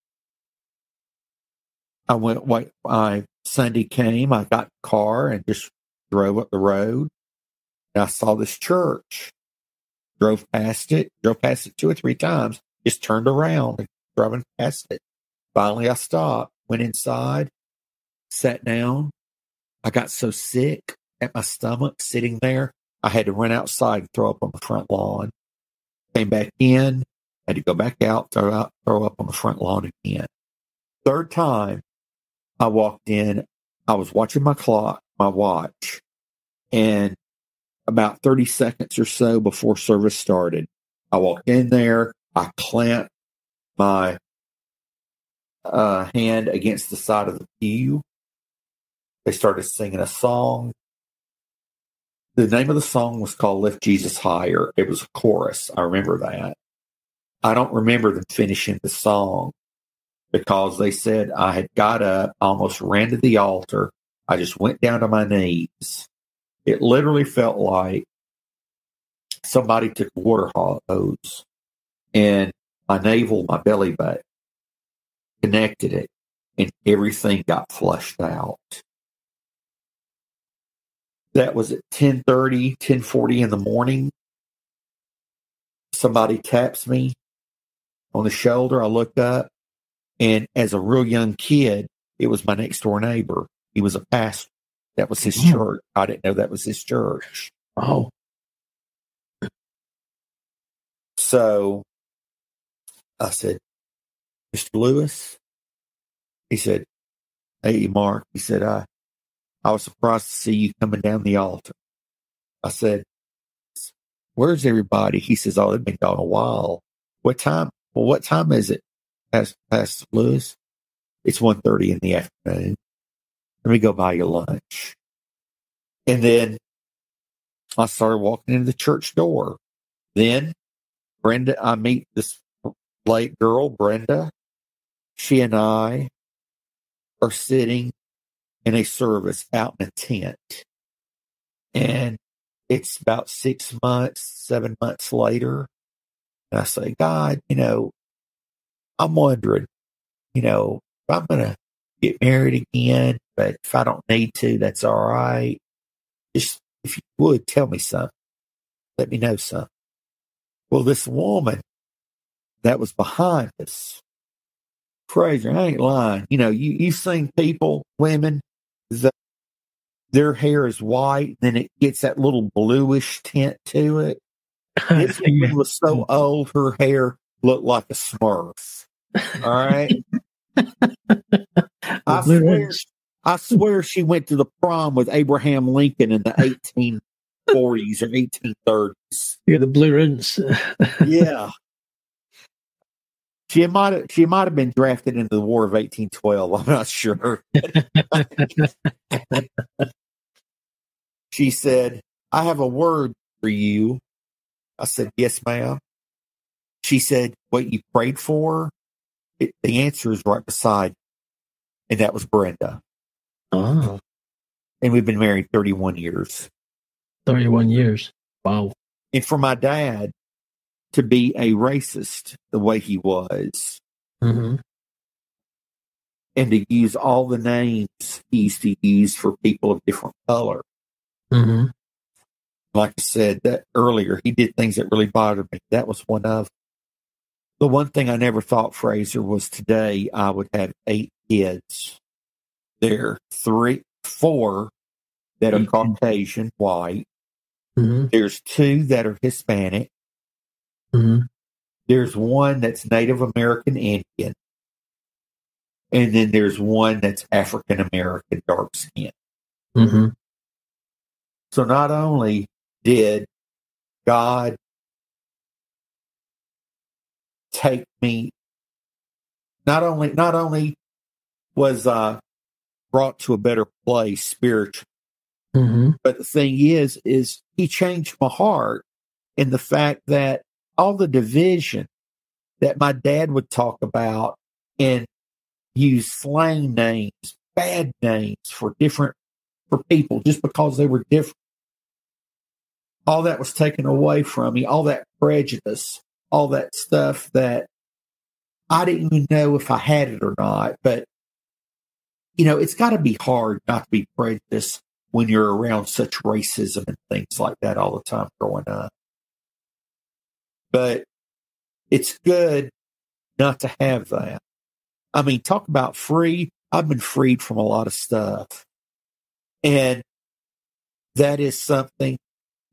Sunday came, I got in the car and just drove up the road. And I saw this church. Drove past it 2 or 3 times, just turned around and driving past it. Finally, I stopped, went inside, sat down. I got so sick at my stomach sitting there, I had to run outside and throw up on the front lawn. Came back in, had to go back out, throw up on the front lawn again. Third time I walked in, I was watching my watch, and about 30 seconds or so before service started. I walked in there. I clamped my hand against the side of the pew. They started singing a song. The name of the song was called Lift Jesus Higher. It was a chorus. I remember that. I don't remember them finishing the song because they said I had got up, almost ran to the altar. I just went down to my knees. It literally felt like somebody took a water hose and my navel, my belly button, connected it, and everything got flushed out. That was at 10:30, 10:40 in the morning. Somebody taps me on the shoulder. I looked up, and as a real young kid, it was my next door neighbor. He was a pastor. That was his church. I didn't know that was his church. Oh. So I said, Mr. Lewis? He said, hey, Mark. He said, I was surprised to see you coming down the altar. I said, where's everybody? He says, oh, they've been gone a while. What time? Well, what time is it, Pastor Lewis? It's 1:30 in the afternoon. Let me go buy you lunch. And then I started walking into the church door. Then Brenda, I meet this late girl, Brenda. She and I are sitting in a service out in a tent. And it's about 6 months, 7 months later. And I say, God, I'm wondering, if I'm going to get married again, but if I don't need to, that's all right. Just, if you would, tell me something. Let me know something. Well, this woman that was behind us, Fraser, I ain't lying. You've seen people, women, that their hair is white, then it gets that little bluish tint to it. This woman was so old, her hair looked like a Smurf. All right. I swear she went to the prom with Abraham Lincoln in the 1840s or 1830s. Yeah, the blue rinse. Yeah. She might have been drafted into the War of 1812. I'm not sure. She said, I have a word for you. I said, yes, ma'am. She said, what you prayed for, the answer is right beside. And that was Brenda. Oh. And we've been married 31 years. 31 years. Wow. And for my dad to be a racist the way he was, mm-hmm. and to use all the names he used to use for people of different color. Mm-hmm. Like I said that earlier, he did things that really bothered me. That was one of the one thing I never thought, Fraser, was today I would have 8 kids. There are 4 that are Caucasian, white. Mm-hmm. There's 2 that are Hispanic. Mm-hmm. There's 1 that's Native American Indian. And then there's 1 that's African American, dark skin. Mm-hmm. So not only did God take me, not only was brought to a better place spiritually, mm-hmm. but the thing is he changed my heart in the fact that all the division that my dad would talk about and use slang names, bad names for people just because they were different. All that was taken away from me, all that prejudice, all that stuff that I didn't even know if I had it or not. But, it's got to be hard not to be prejudiced when you're around such racism and things like that all the time growing up. But it's good not to have that. I mean, talk about free. I've been freed from a lot of stuff. And that is something,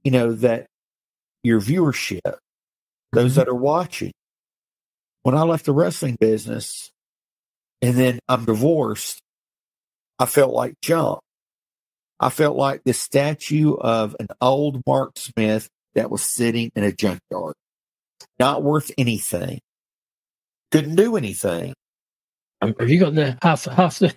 that your viewership, those that are watching, when I left the wrestling business and then I'm divorced, I felt like junk. I felt like the statue of an old Mark Smith that was sitting in a junkyard. Not worth anything. Couldn't do anything. Have you got the half the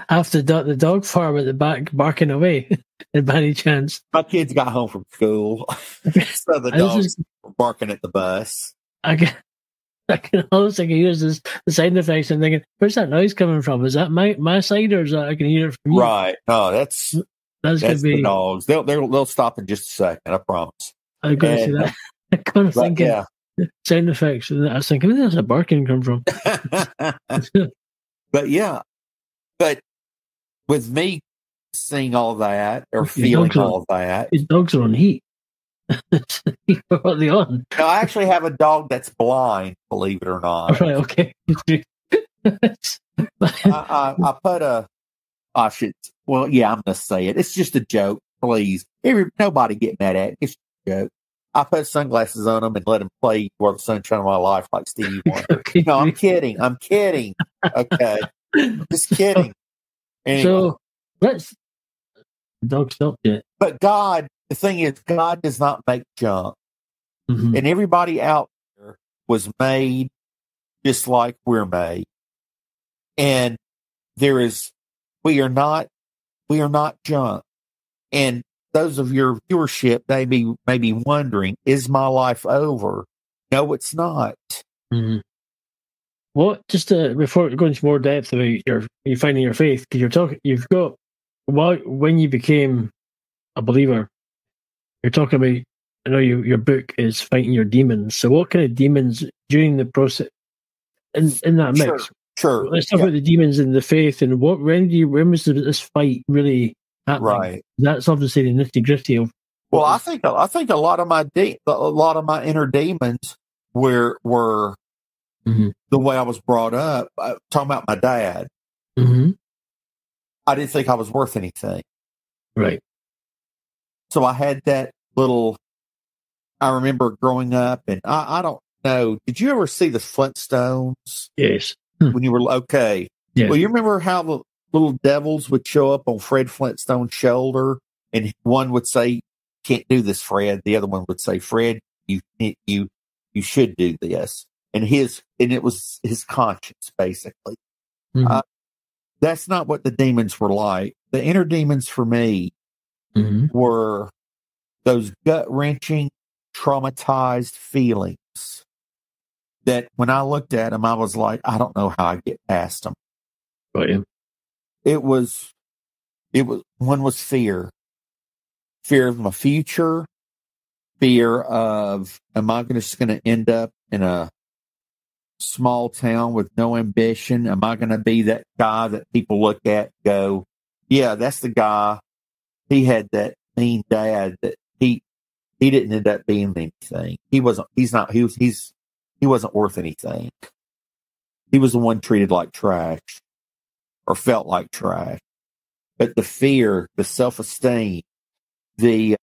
half the dog farm at the back barking away? By any chance? My kids got home from school, so the dogs were barking at the bus. I can almost hear the sound effects and thinking, where's that noise coming from? Is that my side, or is that I can hear it from you? Right. No, that's gonna be the dogs. They'll stop in just a second. I promise. I'm going to see that. I kind of thinking. Yeah. Sound effects. And I was thinking, where does that barking come from? but with me seeing all that or feeling all that, his dogs are on heat. What are they on? No, I actually have a dog that's blind. Believe it or not. Right. Okay. I put a. I should. Well, yeah, I'm going to say it. It's just a joke. Please, nobody get mad at it. It's a joke. I put sunglasses on them and let them play "For the Sunshine of My Life" like Stevie Wonder. Okay. No, I'm kidding. Okay, just kidding. Anyway. So let's. Dog stopped yet. But God, the thing is, God does not make junk, and everybody out there was made just like we're made, and we are not junk, and those of your viewership may be wondering, is my life over? No, it's not. Mm-hmm. What? Just before going into more depth about you finding your faith, because you've got when you became a believer, you're talking about. I know your book is fighting your demons. So, what kind of demons during the process in that mix? Sure. Let's talk about the demons in the faith and when was this fight really happening? Right. That's obviously the nitty gritty of. Well, I think a lot of my inner demons were the way I was brought up. Talking about my dad, I didn't think I was worth anything. Right. So I had that little. I remember growing up, and I don't know. Did you ever see the Flintstones? Yes. When you were okay. Yeah. Well, you remember how the little devils would show up on Fred Flintstone's shoulder, and one would say, "Can't do this, Fred." The other one would say, "Fred, you should do this." And it was his conscience, basically. That's not what the demons were like. The inner demons for me were those gut-wrenching, traumatized feelings that when I looked at them, I was like, I don't know how I get past them. Right. It was one was fear of my future, fear of, am I just going to end up in a small town with no ambition? Am I going to be that guy that people look at and go, yeah, that's the guy. He had that mean dad that he didn't end up being anything. He wasn't worth anything. He was the one treated like trash or felt like trash. But the fear, the self-esteem, the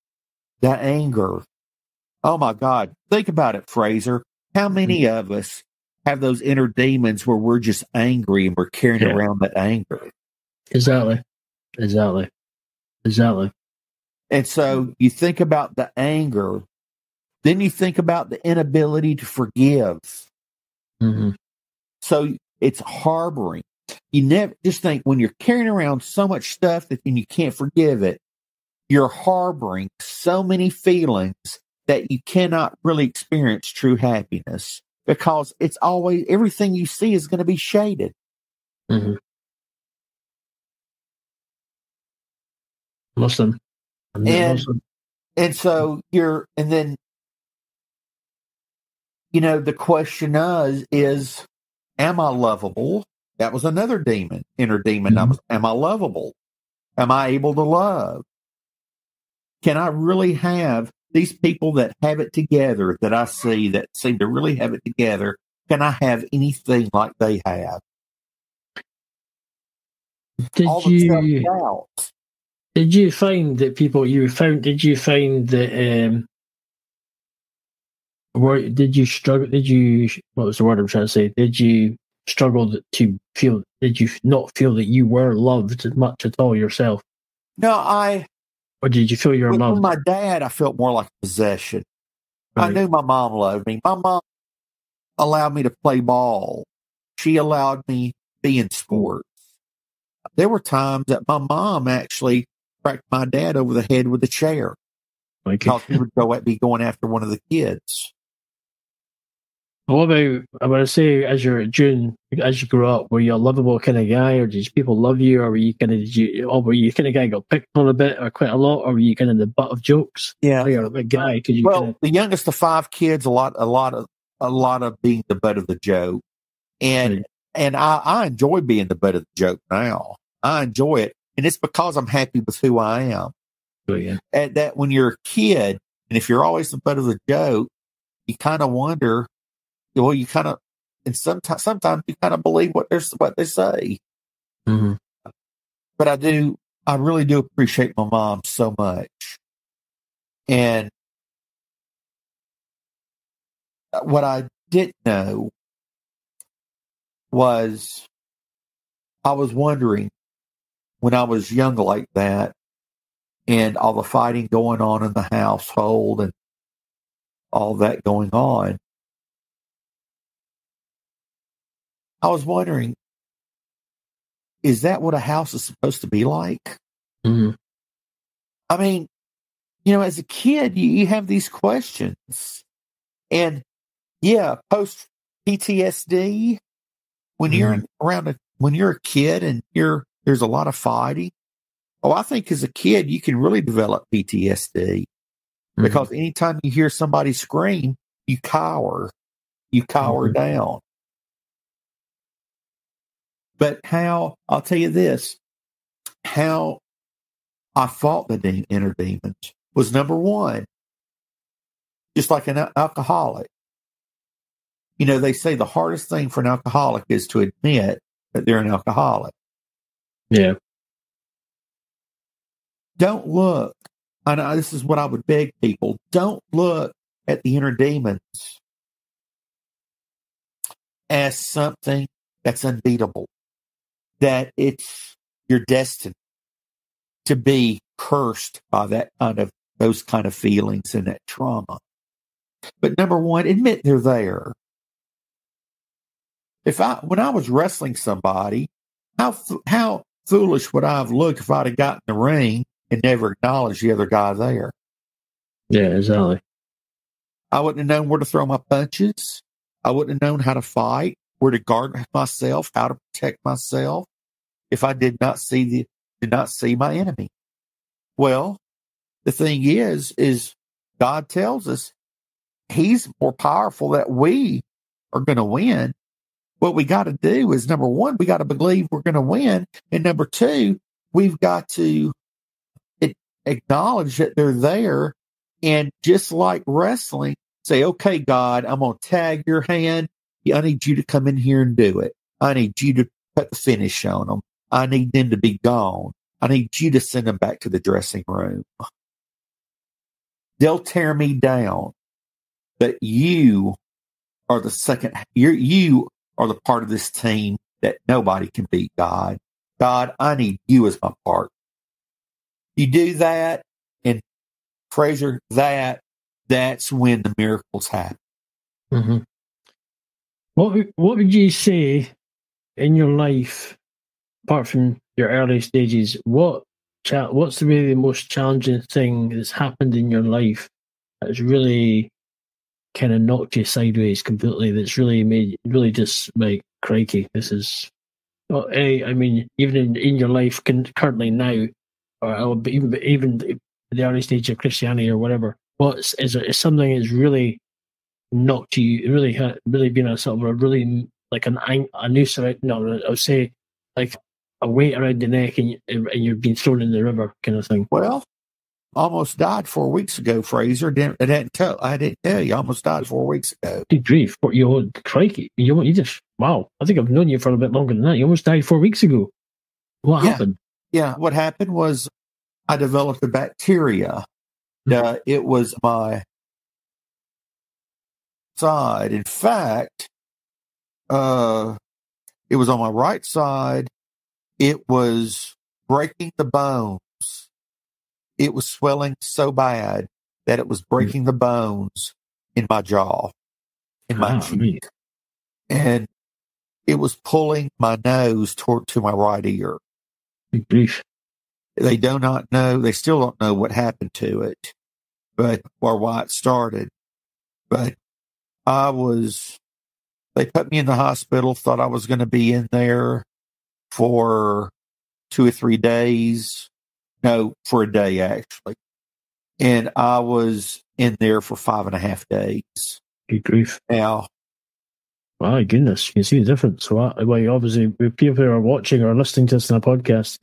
anger. Oh my God. Think about it, Fraser. How many of us have those inner demons where we're just angry and we're carrying around that anger? Exactly. And so you think about the anger, then you think about the inability to forgive. So it's harboring. You never just think when you're carrying around so much stuff and you can't forgive it, you're harboring so many feelings that you cannot really experience true happiness because it's always, everything you see is going to be shaded. Muslim. And so then, the question is, am I lovable? That was another demon, inner demon. Am I lovable? Am I able to love? Can I really have these people that have it together that I see that seem to really have it together? Can I have anything like they have? Did you find that people did you struggle? What was the word I'm trying to say? Did you struggle did you not feel that you were loved much at all yourself? No, I Or did you feel you were with loved? my dad, I felt more like possession. I Right. knew my mom loved me. My mom allowed me to play ball. She allowed me to be in sports. There were times that my mom actually cracked my dad over the head with a chair Like, because he would be going after one of the kids. what about, I want to say, as you grew up, were you a lovable kind of guy, or did people love you, or were you kind of, were you kind of guy who got picked on a bit, or quite a lot, or were you kind of the butt of jokes? Yeah. Or you're a big guy because you Well, kind of, the youngest of 5 kids, a lot of being the butt of the joke, and Right. and I enjoy being the butt of the joke now. I enjoy it, and it's because I'm happy with who I am. oh, yeah. And that when you're a kid, and if you're always the butt of the joke, you kind of wonder. Well, you kind of, and sometimes you kind of believe what they say. Mm-hmm. But I really do appreciate my mom so much. And what I didn't know was I was wondering when I was young like that and all the fighting going on in the household and all that going on, I was wondering, is that what a house is supposed to be like? Mm-hmm. I mean, as a kid, you have these questions. And yeah, post PTSD, when you're when you're a kid and there's a lot of fighting. Oh, I think as a kid, you can really develop PTSD because anytime you hear somebody scream, you cower down. But I'll tell you this, how I fought the inner demons was number one, just like an alcoholic. They say the hardest thing for an alcoholic is to admit that they're an alcoholic. Yeah. Don't look, I know this is what I would beg people, don't look at the inner demons as something that's unbeatable, that it's your destiny to be cursed by those kind of feelings and that trauma. But number one, admit they're there. When I was wrestling somebody, how foolish would I have looked if I'd have gotten in the ring and never acknowledged the other guy there? Yeah, exactly. I wouldn't have known where to throw my punches. I wouldn't have known how to fight, where to guard myself, how to protect myself, if I did not see my enemy. Well, the thing is God tells us He's more powerful, that we are going to win. What we got to do is, number one, we got to believe we're going to win. And number two, we've got to acknowledge that they're there. And just like wrestling, say, okay, God, I'm going to tag your hand. I need you to come in here and do it. I need you to put the finish on them. I need them to be gone. I need you to send them back to the dressing room. They'll tear me down, but you are you are the part of this team that nobody can beat, God. God, I need you as my partner. You do that, and Fraser, that's when the miracles happen. Mm-hmm. What would you say in your life, apart from your early stages, what's really the most challenging thing that's happened in your life that's really kind of knocked you sideways completely, that's really really just like, crikey, this is, well, I mean, even in your life currently now, or even the early stage of Christianity or whatever, is something that's really knocked you, really been a sort of a really, like a noose around, no, I would say like a weight around the neck, and you've been thrown in the river kind of thing? Well, almost died 4 weeks ago, Fraser. I didn't tell you. Almost died 4 weeks ago. Good grief. Crikey. You just, wow. I think I've known you for a bit longer than that. You almost died 4 weeks ago. What happened? Yeah. What happened was I developed a bacteria. It was my side. In fact, it was on my right side. It was breaking the bones it was swelling so bad that it was breaking the bones in my jaw, in my cheek. And it was pulling my nose to my right ear. Good grief. They do not know, they still don't know what happened to it, or why it started. But they put me in the hospital, thought I was going to be in there for 2 or 3 days. No, for a day, actually. And I was in there for 5.5 days. Good grief. Now, my goodness, you can see the difference. Well, obviously, if people are watching or listening to this in a podcast,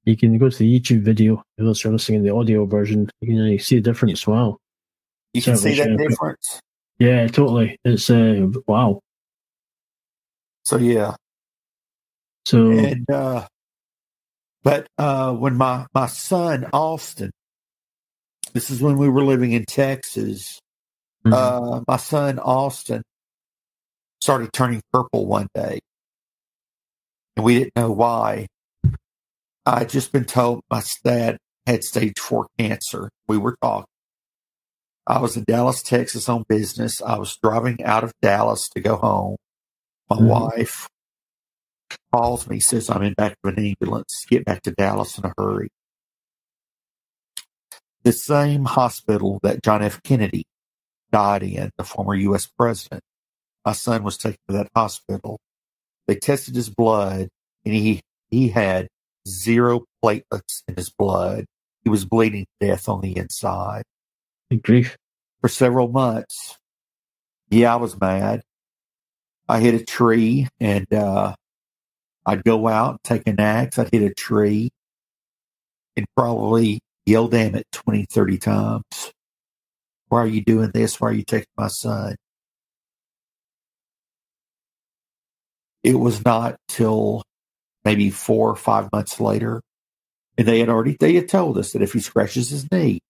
you can go to the YouTube video. If you're listening in the audio version, you can see the difference. Wow. You can see that difference? Yeah, totally. It's, wow. So, yeah. So, and, but when my son, Austin, this is when we were living in Texas, my son, Austin, started turning purple one day. And we didn't know why. I had just been told my dad had stage 4 cancer. We were talking. I was in Dallas, Texas on business. I was driving out of Dallas to go home. My wife calls me, says I'm in back of an ambulance. Get back to Dallas in a hurry. The same hospital that John F. Kennedy died in, the former U.S. president. My son was taken to that hospital. They tested his blood, and he had 0 platelets in his blood. He was bleeding to death on the inside. Good grief. For several months. Yeah, I was mad. I hit a tree, and I'd go out, take an axe, I'd hit a tree, and probably yell damn it 20, 30 times. Why are you doing this? Why are you taking my son? It was not till maybe 4 or 5 months later, and they had told us that if he scratches his knee,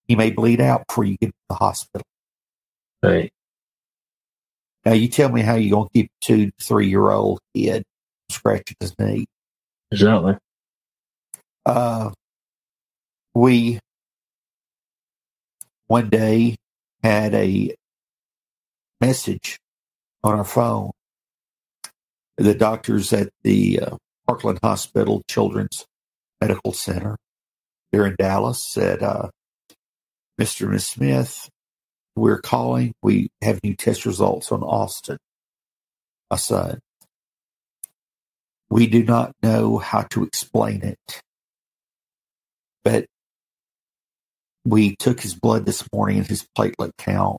he may bleed out before you get to the hospital. Right. Now you tell me how you're going to keep a 2 to 3 year old kid scratching his knee. Exactly. We one day had a message on our phone. The doctors at the Parkland Hospital Children's Medical Center here in Dallas said, Mr. and Ms. Smith, we're calling. We have new test results on Austin, my son. We do not know how to explain it, but we took his blood this morning and his platelet count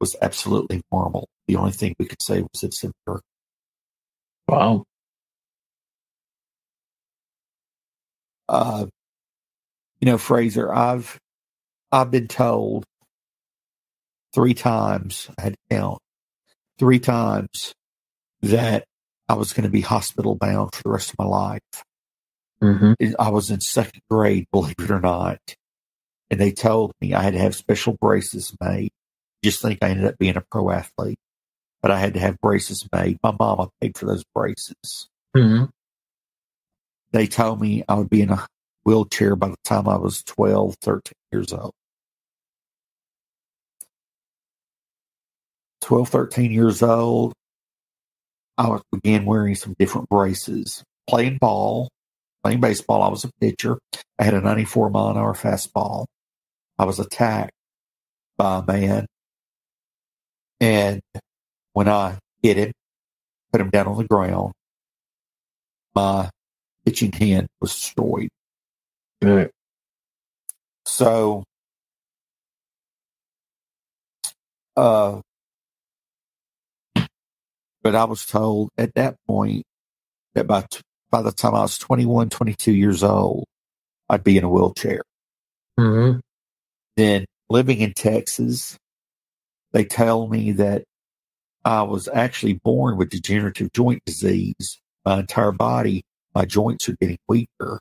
was absolutely normal. The only thing we could say was it's a miracle. Wow. Fraser, I've been told 3 times, I had to count 3 times, that I was going to be hospital bound for the rest of my life. I was in 2nd grade, believe it or not. And they told me I had to have special braces made. Just think I ended up being a pro athlete. But I had to have braces made. My mama paid for those braces. They told me I would be in a wheelchair by the time I was 12, 13 years old. 12, 13 years old, I began wearing some different braces. Playing baseball, I was a pitcher. I had a 94-mile-an-hour fastball. I was attacked by a man. And when I hit him, put him down on the ground, my pitching hand was destroyed. Right. So, but I was told at that point that by the time I was 21, 22 years old, I'd be in a wheelchair. Then living in Texas, they tell me that I was actually born with degenerative joint disease. My entire body, my joints are getting weaker.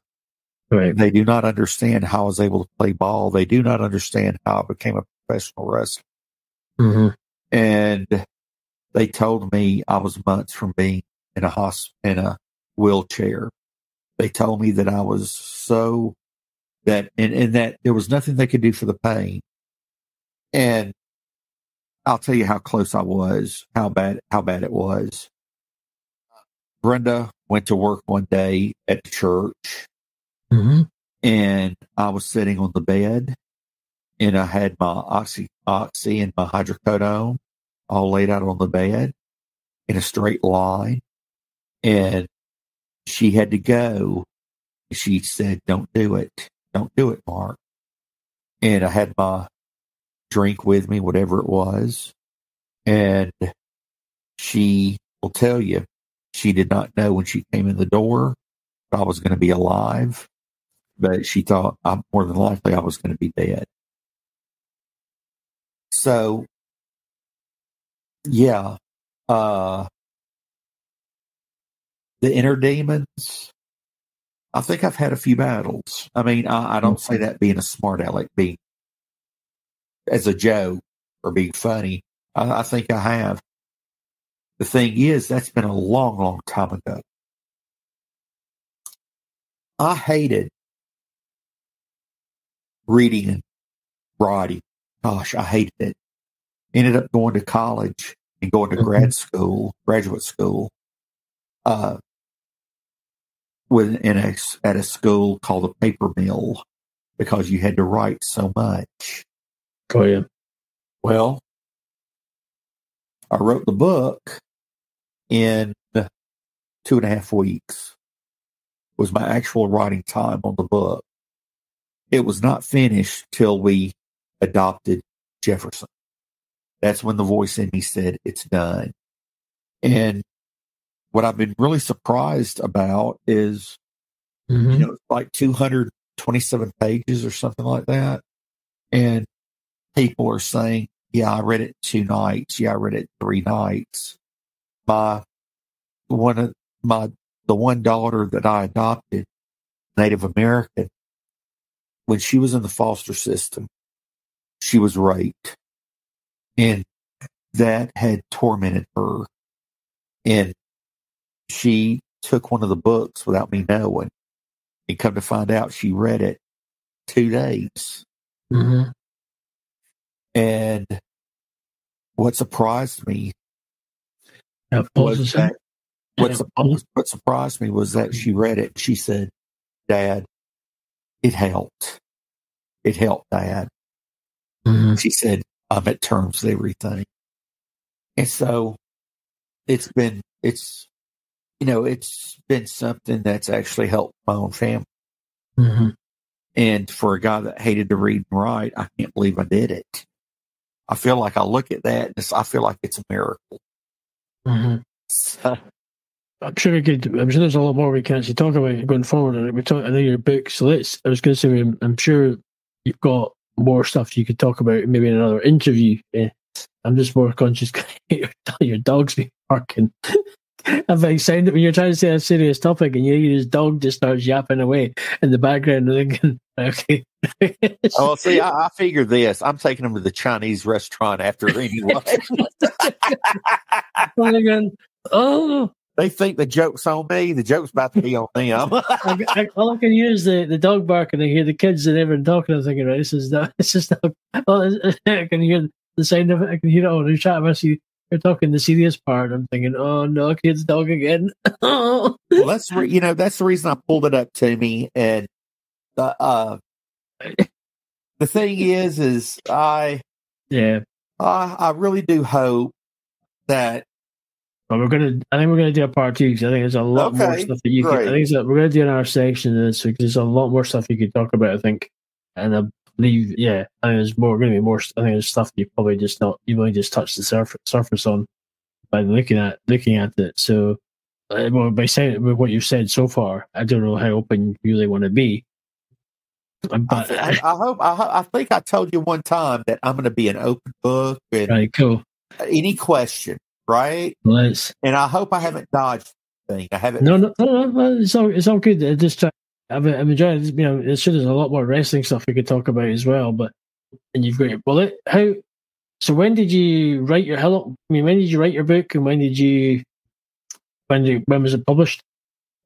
Right. They do not understand how I was able to play ball. They do not understand how I became a professional wrestler. And they told me I was months from being in a wheelchair. They told me that I was so and that there was nothing they could do for the pain. And I'll tell you how close I was, how bad it was. Brenda went to work one day at the church, and I was sitting on the bed, and I had my oxy and my hydrocodone all laid out on the bed in a straight line, and she had to go. She said, "Don't do it, Mark." And I had my drink with me, whatever it was, and she will tell you, she did not know when she came in the door if I was going to be alive, but she thought more than likely I was going to be dead. So, yeah, the inner demons, I think I've had a few battles. I mean, I don't say that being a smart aleck, being as a joke or being funny. I think I have. The thing is, that's been a long, long time ago. I hated reading and writing. Gosh, I hated it. Ended up going to college and going to graduate school, at a school called the Paper Mill, because you had to write so much. Oh, yeah. Well, I wrote the book in 2.5 weeks. Was my actual writing time on the book. It was not finished till we adopted Jefferson. That's when the voice in me said, "It's done." And what I've been really surprised about is, it's like 227 pages or something like that. And people are saying, "Yeah, I read it in 2 nights. Yeah, I read it in 3 nights." The one daughter that I adopted, Native American, when she was in the foster system, she was raped. And that had tormented her. And she took one of the books without me knowing. And come to find out, she read it 2 days. And what surprised me was that what surprised me was that she read it. She said, "Dad, it helped. It helped, Dad." She said, "I'm at terms with everything." And so it's been something that's actually helped my own family. And for a guy that hated to read and write, I can't believe I did it. I feel like I look at that and I feel like it's a miracle. So, I'm sure there's a lot more we can actually talk about going forward. I know your book, so I was going to say, I'm sure you've got more stuff you could talk about maybe in another interview. I'm just more conscious your dog's been barking. I'm very excited when you're trying to say a serious topic and his dog just starts yapping away in the background and thinking, okay. Oh, see, I figure this. I'm taking them to the Chinese restaurant after anyway. Oh, they think the joke's on me. The joke's about to be on them. All I can hear is the dog barking. I hear the kids and everyone talking. I'm thinking, right, this is not. I can hear the sound of it. I can hear it on the chat. You're talking the serious part. I'm thinking, oh no, kid's dog again. Well, that's the reason I pulled it up to me. And the thing is I really do hope that. But I think we're gonna do a part 2 because I think there's a lot more stuff that you can. I think we're gonna do in our section of this because there's a lot more stuff you could talk about. I think, and I believe, I think there's going to be more. I think there's stuff you probably you've only just touched the surface on by looking at it. So, by saying with what you've said so far, I don't know how open you really want to be. But I think I told you one time that I'm going to be an open book. And right, cool. Any question. Right, nice. And I hope I haven't dodged anything. I haven't. No. It's all good. I'm enjoying it. There's a lot more wrestling stuff we could talk about as well. And you've got your bullet. So when did you write your when did you write your book, and when was it published?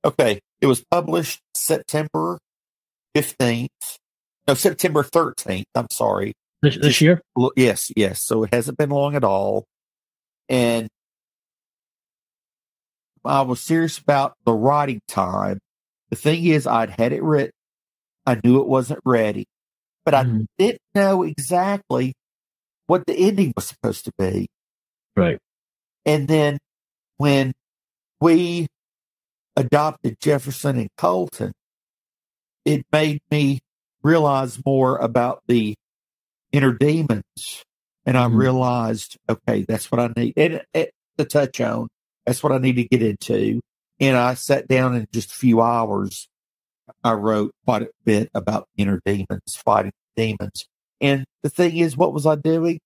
Okay, it was published September 15th, No, September 13th. I'm sorry. This year? Yes. So it hasn't been long at all. And I was serious about the writing time. The thing is, I'd had it written. I knew it wasn't ready, but I didn't know exactly what the ending was supposed to be. Right. And then when we adopted Jefferson and Colton, it made me realize more about the inner demons. And I realized, okay, that's what I need to touch on. That's what I need to get into. And I sat down in just a few hours. I wrote quite a bit about inner demons, fighting demons. And the thing is, what was I doing?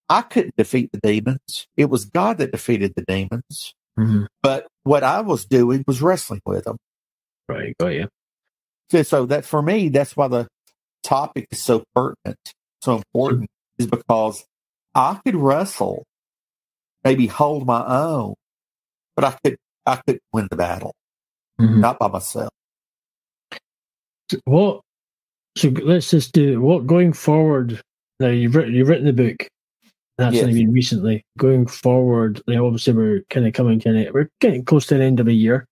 I couldn't defeat the demons. It was God that defeated the demons. But what I was doing was wrestling with them. Right. Got you. So that for me, that's why the topic is so pertinent, so important, is because I could wrestle, maybe hold my own, but I could win the battle, not by myself. So let's just do what going forward. Now you've written the book. That's only been recently. Going forward, obviously we're getting close to the end of a year,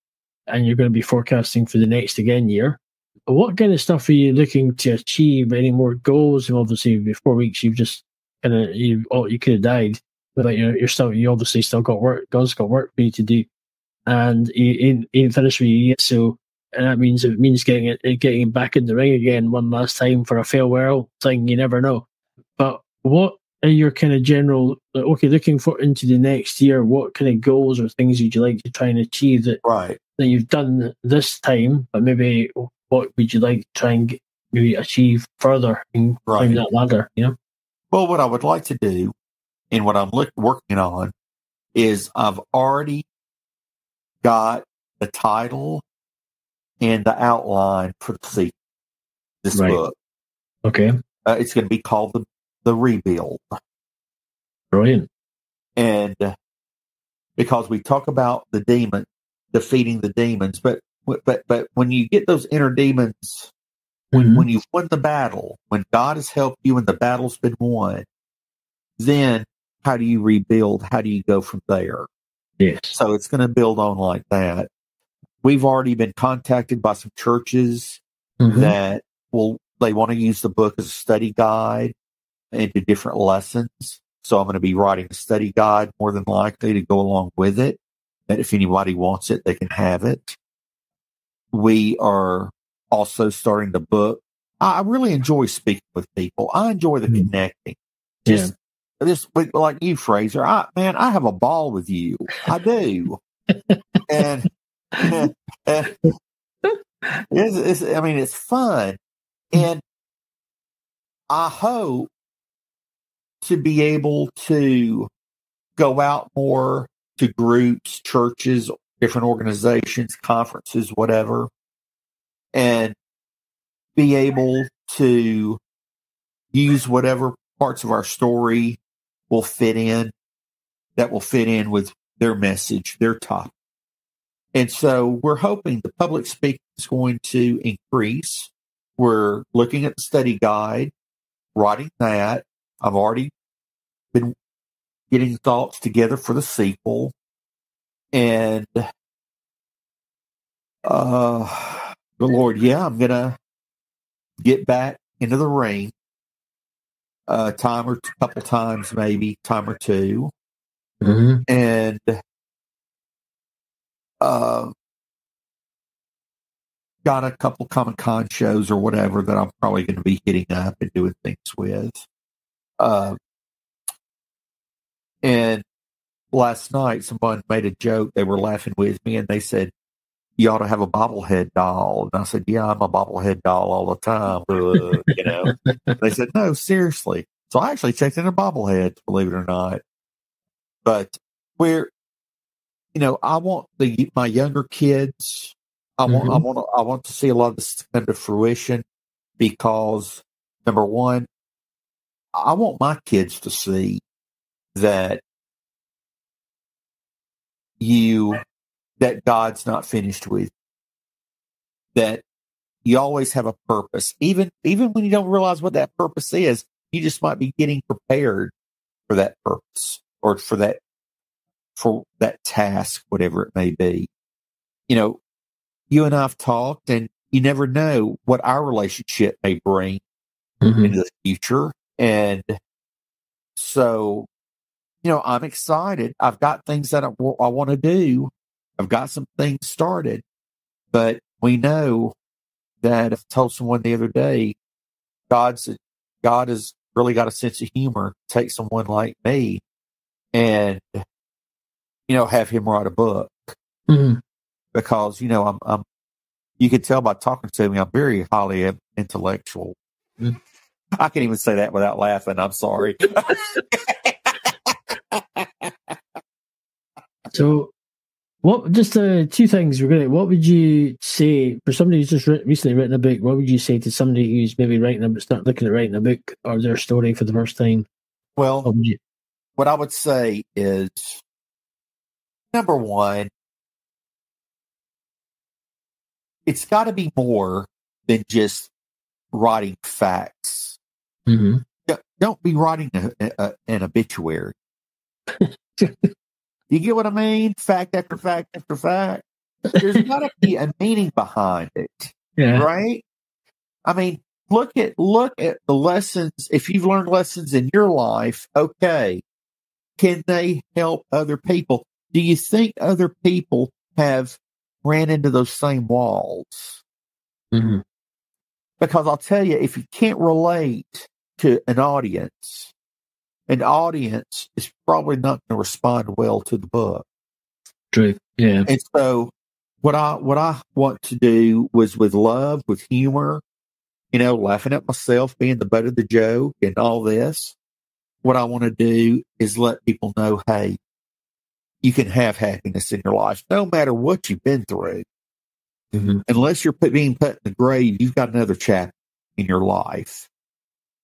and you're going to be forecasting for the next year. What kind of stuff are you looking to achieve? Any more goals? And obviously, before 4 weeks, you've just you could have died, but you obviously still got work. God's got work for you to do, and you ain't finished with you yet. So, and that means getting back in the ring again one last time for a farewell thing. You never know. But what are your kind of general? Looking into the next year, what kind of goals or things would you like to try and achieve that you've done this time, but maybe what would you like to try and maybe achieve further and climb that ladder? Well, what I would like to do, and what I'm working on, is I've already got the title and the outline for the sequel. This book. Okay. It's going to be called the Rebuild. Brilliant. And because we talk about the demon, defeating the demons, but when you get those inner demons, when you've won the battle, when God has helped you and the battle's been won, then how do you rebuild? How do you go from there? Yes. So it's going to build on like that. We've already been contacted by some churches that they want to use the book as a study guide into different lessons. So I'm going to be writing a study guide more than likely to go along with it. That if anybody wants it, they can have it. We are also starting the book. I really enjoy speaking with people. I enjoy the connecting. Just like you, Fraser. I have a ball with you. I do. and it's fun. And I hope to be able to go out more to groups, churches, different organizations, conferences, whatever, and be able to use whatever parts of our story that will fit in with their message, their topic. And so we're hoping the public speaking is going to increase. We're looking at the study guide, writing that. I've already been getting thoughts together for the sequel. And, the Lord, I'm going to get back into the ring, couple times, maybe time or two. And, got a couple Comic-Con shows or whatever that I'm probably going to be hitting up and doing things with. And last night, someone made a joke. They were laughing with me, and they said, "You ought to have a bobblehead doll." And I said, "Yeah, I'm a bobblehead doll all the time." They said, "No, seriously." So I actually checked in a bobblehead, believe it or not. But I want my younger kids. I want to see a lot of this come to fruition because, number one, I want my kids to see that God's not finished with you, that you always have a purpose. Even when you don't realize what that purpose is, you just might be getting prepared for that purpose or for that task, whatever it may be. You know, you and I have talked, and you never know what our relationship may bring into the future. And so, you know, I'm excited. I've got things that I want to do. I've got some things started, but we know that I told someone the other day, God has really got a sense of humor. Take someone like me and, you know, have him write a book because, you know, I'm you can tell by talking to me, I'm very highly intellectual. I can't even say that without laughing. I'm sorry. So, what? Just two things. What would you say for somebody who's just recently written a book? What would you say to somebody who's maybe start looking at writing a book or their story for the first time? Well, what I would say is, number one, it's got to be more than just writing facts. Don't be writing an obituary. You get what I mean? Fact after fact after fact. There's got to be a meaning behind it, right? I mean, look at the lessons. If you've learned lessons in your life, okay, can they help other people? Do you think other people have ran into those same walls? Because I'll tell you, if you can't relate to an audience is probably not going to respond well to the book. True. Yeah. And so what I want to do was with love, with humor, you know, laughing at myself, being the butt of the joke and all this. What I want to do is let people know, hey, you can have happiness in your life, no matter what you've been through. Unless you're being put in the grave, you've got another chapter in your life.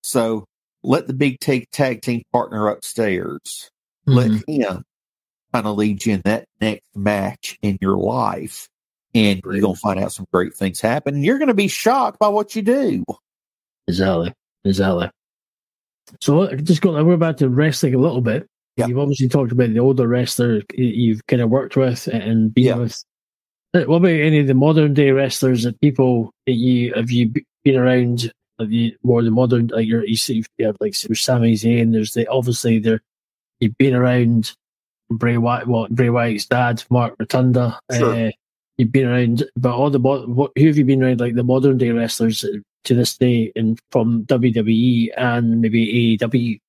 So let the big tag team partner upstairs. Let him kind of lead you in that next match in your life. And you're going to find out some great things happen. And you're going to be shocked by what you do. Exactly. So we're back to wrestling a little bit. Yep. You've obviously talked about the older wrestler you've kind of worked with and been with. What about any of the modern day wrestlers that people that you been around? Have you more the modern like you have like Sami Zayn? You've been around Bray Wyatt's dad, Mark Rotunda. Sure. You've been around, but who have you been around? Like the modern day wrestlers to this day, and from WWE and maybe AEW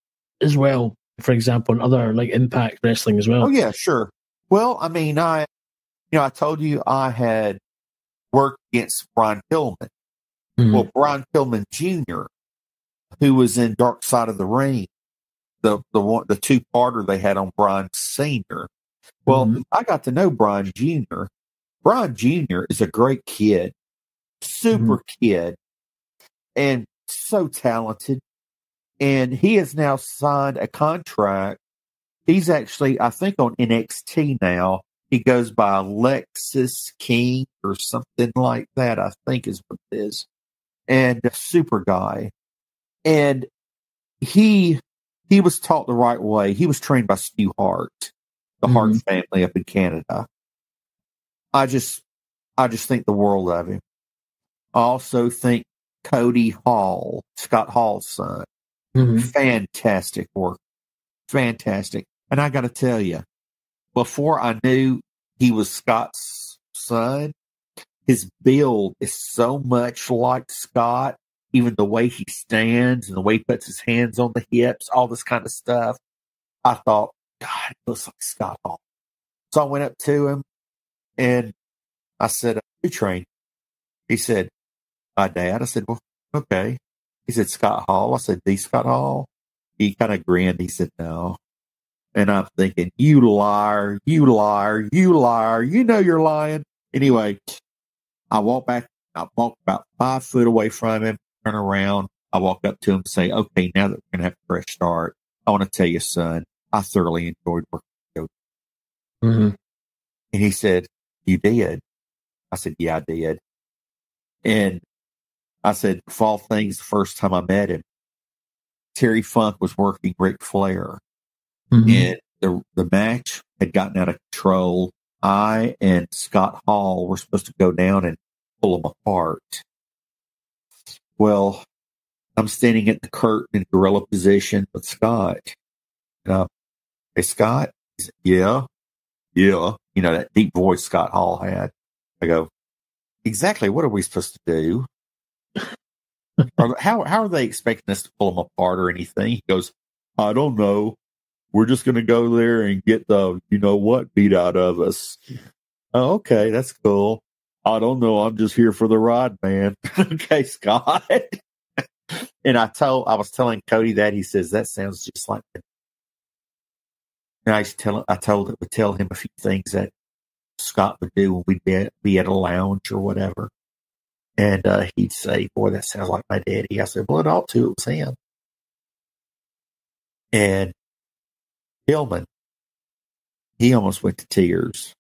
as well, for example, and other like Impact Wrestling as well. Oh yeah, sure. Well, I mean, I told you I had worked against Brian Pillman. Well, Brian Pillman Jr., who was in Dark Side of the Ring, the two-parter they had on Brian Sr. Well, I got to know Brian Jr. Brian Jr. is a great kid, super kid, and so talented. And he has now signed a contract. He's actually, I think, on NXT now. He goes by Lexus King or something like that, I think is what it is. And a super guy. And he was taught the right way. He was trained by Stu Hart, the Hart family up in Canada. I just think the world of him. I also think Cody Hall, Scott Hall's son. Fantastic work. Fantastic. And I got to tell you, before I knew he was Scott's son, his build is so much like Scott, even the way he stands and the way he puts his hands on the hips, all this kind of stuff. I thought, God, it looks like Scott Hall. So I went up to him and I said, "Who trained?" He said, "My dad." I said, "Well, okay." He said, "Scott Hall." I said, "The Scott Hall?" He kind of grinned. He said, "No." And I'm thinking, you liar, you liar, you liar. You know you're lying. Anyway, I walked back. I walked about 5 foot away from him, turn around. I walked up to him and say, "Okay, now that we're going to have a fresh start, I want to tell you, son, I thoroughly enjoyed working with you." And he said, "You did?" I said, "Yeah, I did." And I said, fall things, the first time I met him, Terry Funk was working Ric Flair. And the match had gotten out of control. I and Scott Hall were supposed to go down and pull them apart. Well, I'm standing at the curtain in gorilla position with Scott. Hey, Scott? He said, yeah. That deep voice Scott Hall had. I go, exactly what are we supposed to do? How are they expecting us to pull them apart or anything? He goes, I don't know. We're just going to go there and get the, beat out of us. Oh, okay, that's cool. I don't know. I'm just here for the ride, man. Okay, Scott. And I was telling Cody that. He says, that sounds just like it. And I would tell him a few things that Scott would do when we'd be at a lounge or whatever. And he'd say, boy, that sounds like my daddy. I said, well, it ought to. It was him. And Hillman, he almost went to tears.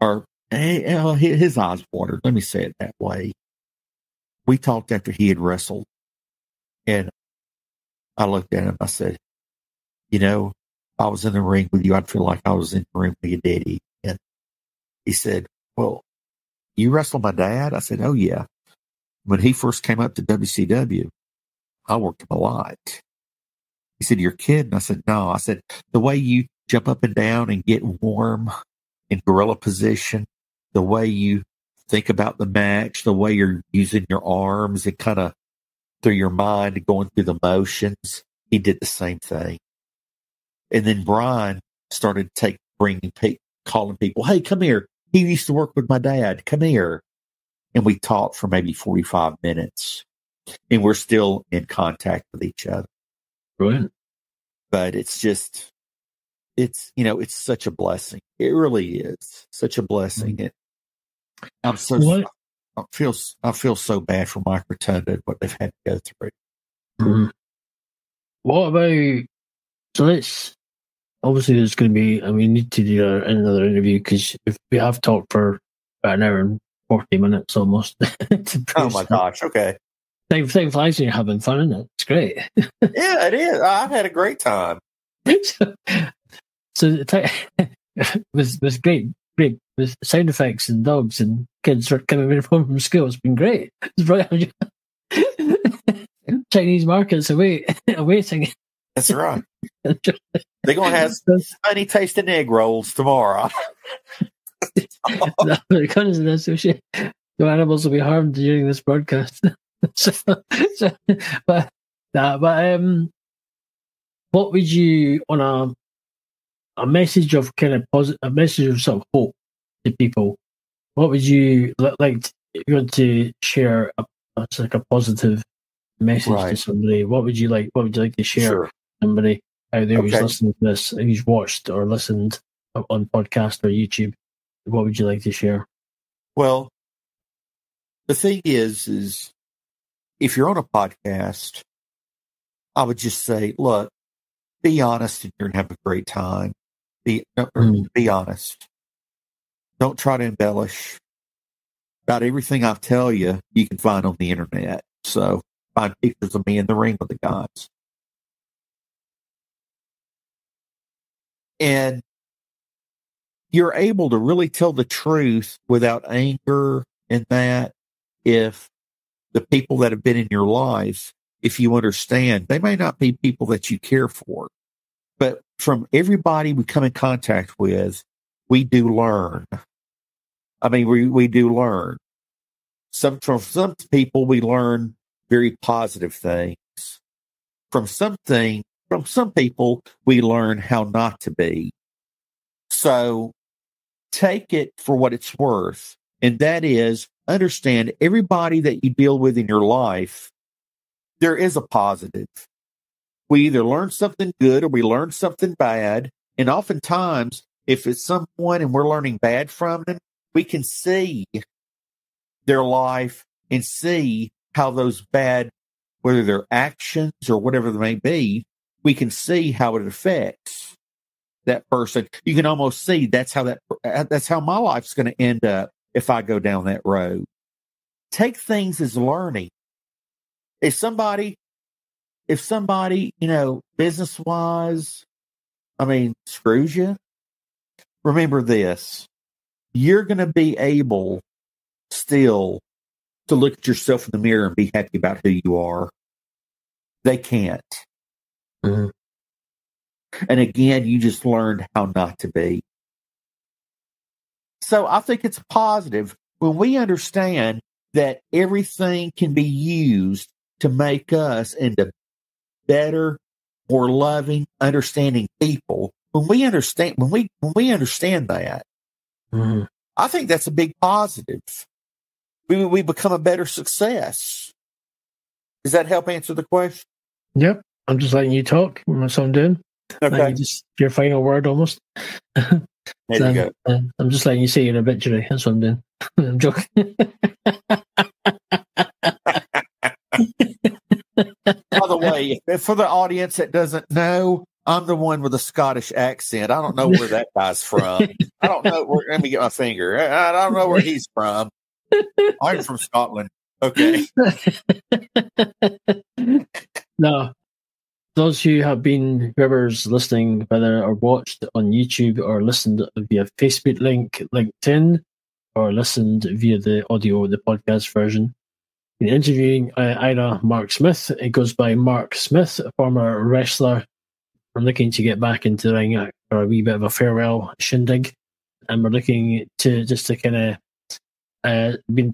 Or his eyes watered. Let me say it that way. We talked after he had wrestled. And I looked at him. I said, if I was in the ring with you, I'd feel like I was in the ring with your daddy. And he said, well, you wrestled my dad? I said, oh, yeah. When he first came up to WCW, I worked him a lot. He said, you're kidding? I said, no. I said, the way you jump up and down and get warm in gorilla position, the way you think about the match, the way you're using your arms and kind of through your mind going through the motions, he did the same thing. And then Brian started calling people, hey, come here. He used to work with my dad. Come here. And we talked for maybe 45 minutes. And we're still in contact with each other. Brilliant. But it's such a blessing. It really is such a blessing. And I feel so bad for Mike Rotunda, what they've had to go through. Mm-hmm. What about, obviously there's going to be, we need to do another interview because we have talked for about an hour and 40 minutes almost. Oh my gosh, okay. Time flies when you're having fun, isn't it? It's great. Yeah, it is. I've had a great time. So it was great with sound effects and dogs and kids are coming home from school. It's been great. It's brilliant. Chinese markets awaiting. That's right. They're going to have honey tasting egg rolls tomorrow. No, animals will be harmed during this broadcast. What would you, on a message of kind of a message of sort of hope to people, what would you like if you want to share a positive message to somebody? What would you like to share with somebody out there who's listening to this, who's watched or listened on podcast or YouTube? What would you like to share? Well, the thing is if you're on a podcast, I would just say, look, be honest and you're going to have a great time. Be honest. Don't try to embellish. About everything I tell you, you can find on the internet. So find pictures of me in the ring with the guys. And you're able to really tell the truth without anger and that if the people that have been in your life, if you understand, they may not be people that you care for. But from everybody we come in contact with, we do learn. I mean, we do learn. From some people, we learn very positive things. From some people, we learn how not to be. So take it for what it's worth. And that is, understand everybody that you deal with in your life, there is a positive. We either learn something good or we learn something bad. And oftentimes, if it's someone and we're learning bad from them, we can see their life and see how those bad, whether they're actions or whatever they may be, we can see how it affects that person. You can almost see that's how my life's going to end up if I go down that road. Take things as learning. If somebody, business wise, screws you, remember this. You're going to be able still to look at yourself in the mirror and be happy about who you are. They can't. Mm-hmm. And again, you just learned how not to be. So I think it's positive when we understand that everything can be used to make us into better, more loving, understanding people. When we understand that, mm-hmm. I think that's a big positive. We become a better success. Does that help answer the question? Yep. I'm just letting you talk. That's what I'm doing. Okay. Just your final word almost. There you go. I'm just letting you say your obituary. That's what I'm doing. I'm joking. By the way, for the audience that doesn't know, I'm the one with a Scottish accent. I don't know where that guy's from. I don't know where. Let me get my finger. I don't know where he's from. I'm from Scotland. Okay. No. Those who have been, whoever's listening, whether or watched on YouTube or listened via Facebook link, LinkedIn, or listened via the audio, the podcast version, in interviewing Ira Mark Smith. It goes by Mark Smith, a former wrestler. We're looking to get back into the ring for a wee bit of a farewell shindig. And we're looking to just to kind of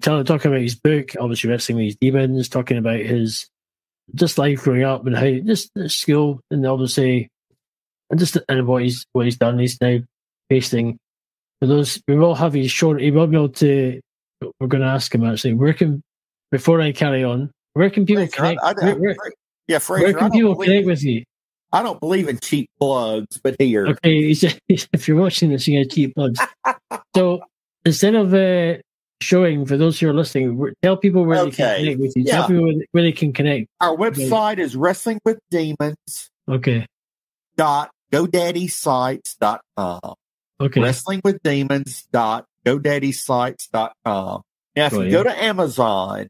talking about his book, obviously Wrestling with His Demons, talking about his just life growing up and how just the school and obviously and what he's done. He's now pasting for those. We will have his show. He will be able to. We're going to ask him actually. Before I carry on, where can people connect? Fraser, where can people connect with you? I don't believe in cheap plugs, but here. Okay, if you're watching this, you get cheap plugs. So instead of showing for those who are listening, tell people where they can connect with you. Yeah. Tell people where they can connect. Our website is Wrestling with Demons. Okay. GoDaddySites.com. Okay. WrestlingWithDemons.GoDaddySites.com. Now, if you go to Amazon,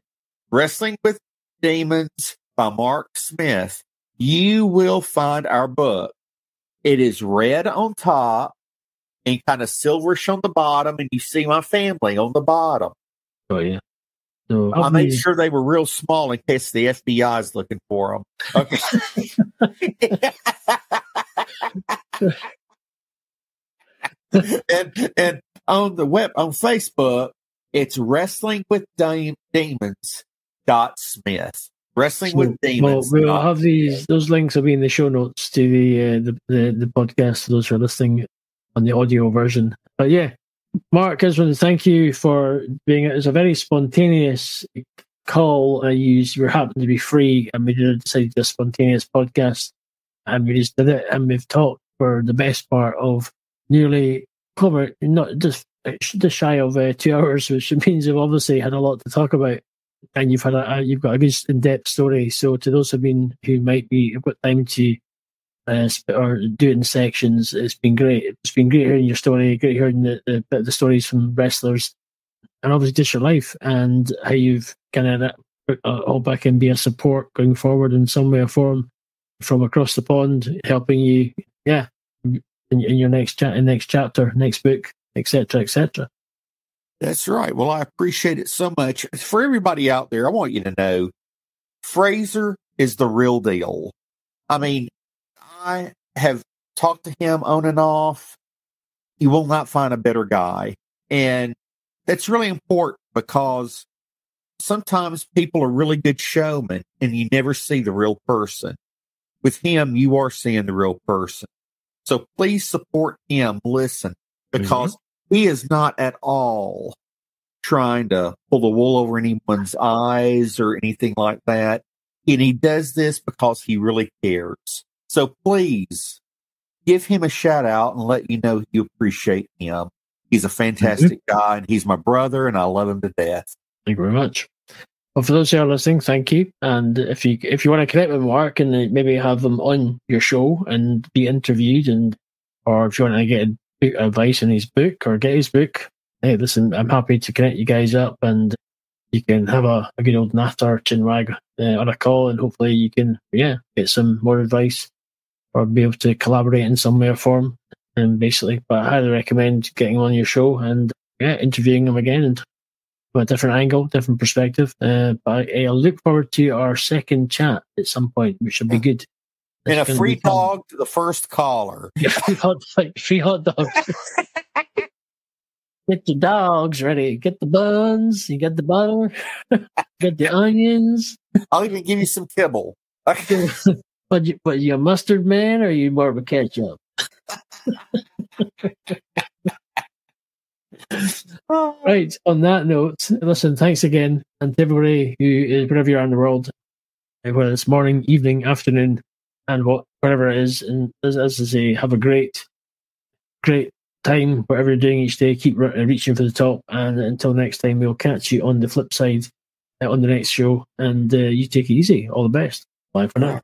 Wrestling with Demons by Mark Smith, you will find our book. It is red on top and kind of silverish on the bottom, and you see my family on the bottom. Oh, yeah. So I made sure they were real small in case the FBI is looking for them. Okay. and on the on Facebook, it's Wrestling with Demons .Smith. Wrestling with Demons. Well, we'll have those links will be in the show notes to the podcast for those who are listening on the audio version. But yeah, Mark, I just want to thank you for being. It was a very spontaneous call. You were happened to be free, and we decided to do a spontaneous podcast, and we just did it, and we've talked for the best part of nearly not just shy of 2 hours, which means we've obviously had a lot to talk about. And you've got a good in-depth story. So to those who might be have got time to or do it in sections, it's been great. It's been great hearing your story, great hearing the stories from wrestlers, and obviously just your life and how you've kind of all back and be a support going forward in some way or form from across the pond, helping you, in your next chapter, next book, etc., etc. That's right. Well, I appreciate it so much. For everybody out there, I want you to know Fraser is the real deal. I mean, I have talked to him on and off. You will not find a better guy. And that's really important because sometimes people are really good showmen and you never see the real person. With him, you are seeing the real person. So please support him. Listen, because he is not at all trying to pull the wool over anyone's eyes or anything like that. And he does this because he really cares. So please give him a shout out and let you know you appreciate him. He's a fantastic guy, and he's my brother, and I love him to death. Thank you very much. Well, for those who are listening, thank you. And if you want to connect with Mark and maybe have him on your show and be interviewed, or if you want to get advice on his book or get his book, hey, listen, I'm happy to connect you guys up and you can have a good old natter chinwag on a call, and hopefully you can, get some more advice or be able to collaborate in some way or form. And basically, but I highly recommend getting on your show and interviewing them again and from a different angle, different perspective. But I'll look forward to our second chat at some point, which should be good. And a free dog to the first caller. Yeah, free hot dogs. Get your dogs ready. Get the buns. You get the butter. Get the onions. I'll even give you some kibble. But you a mustard man, or are you more of a ketchup? Right. On that note, listen. Thanks again, and to everybody who is wherever you are in the world, whether it's morning, evening, afternoon, and whatever it is. And as I say, have a great time, whatever you're doing each day. Keep reaching for the top, and until next time, we'll catch you on the flip side on the next show. And you take it easy. All the best. Bye for now.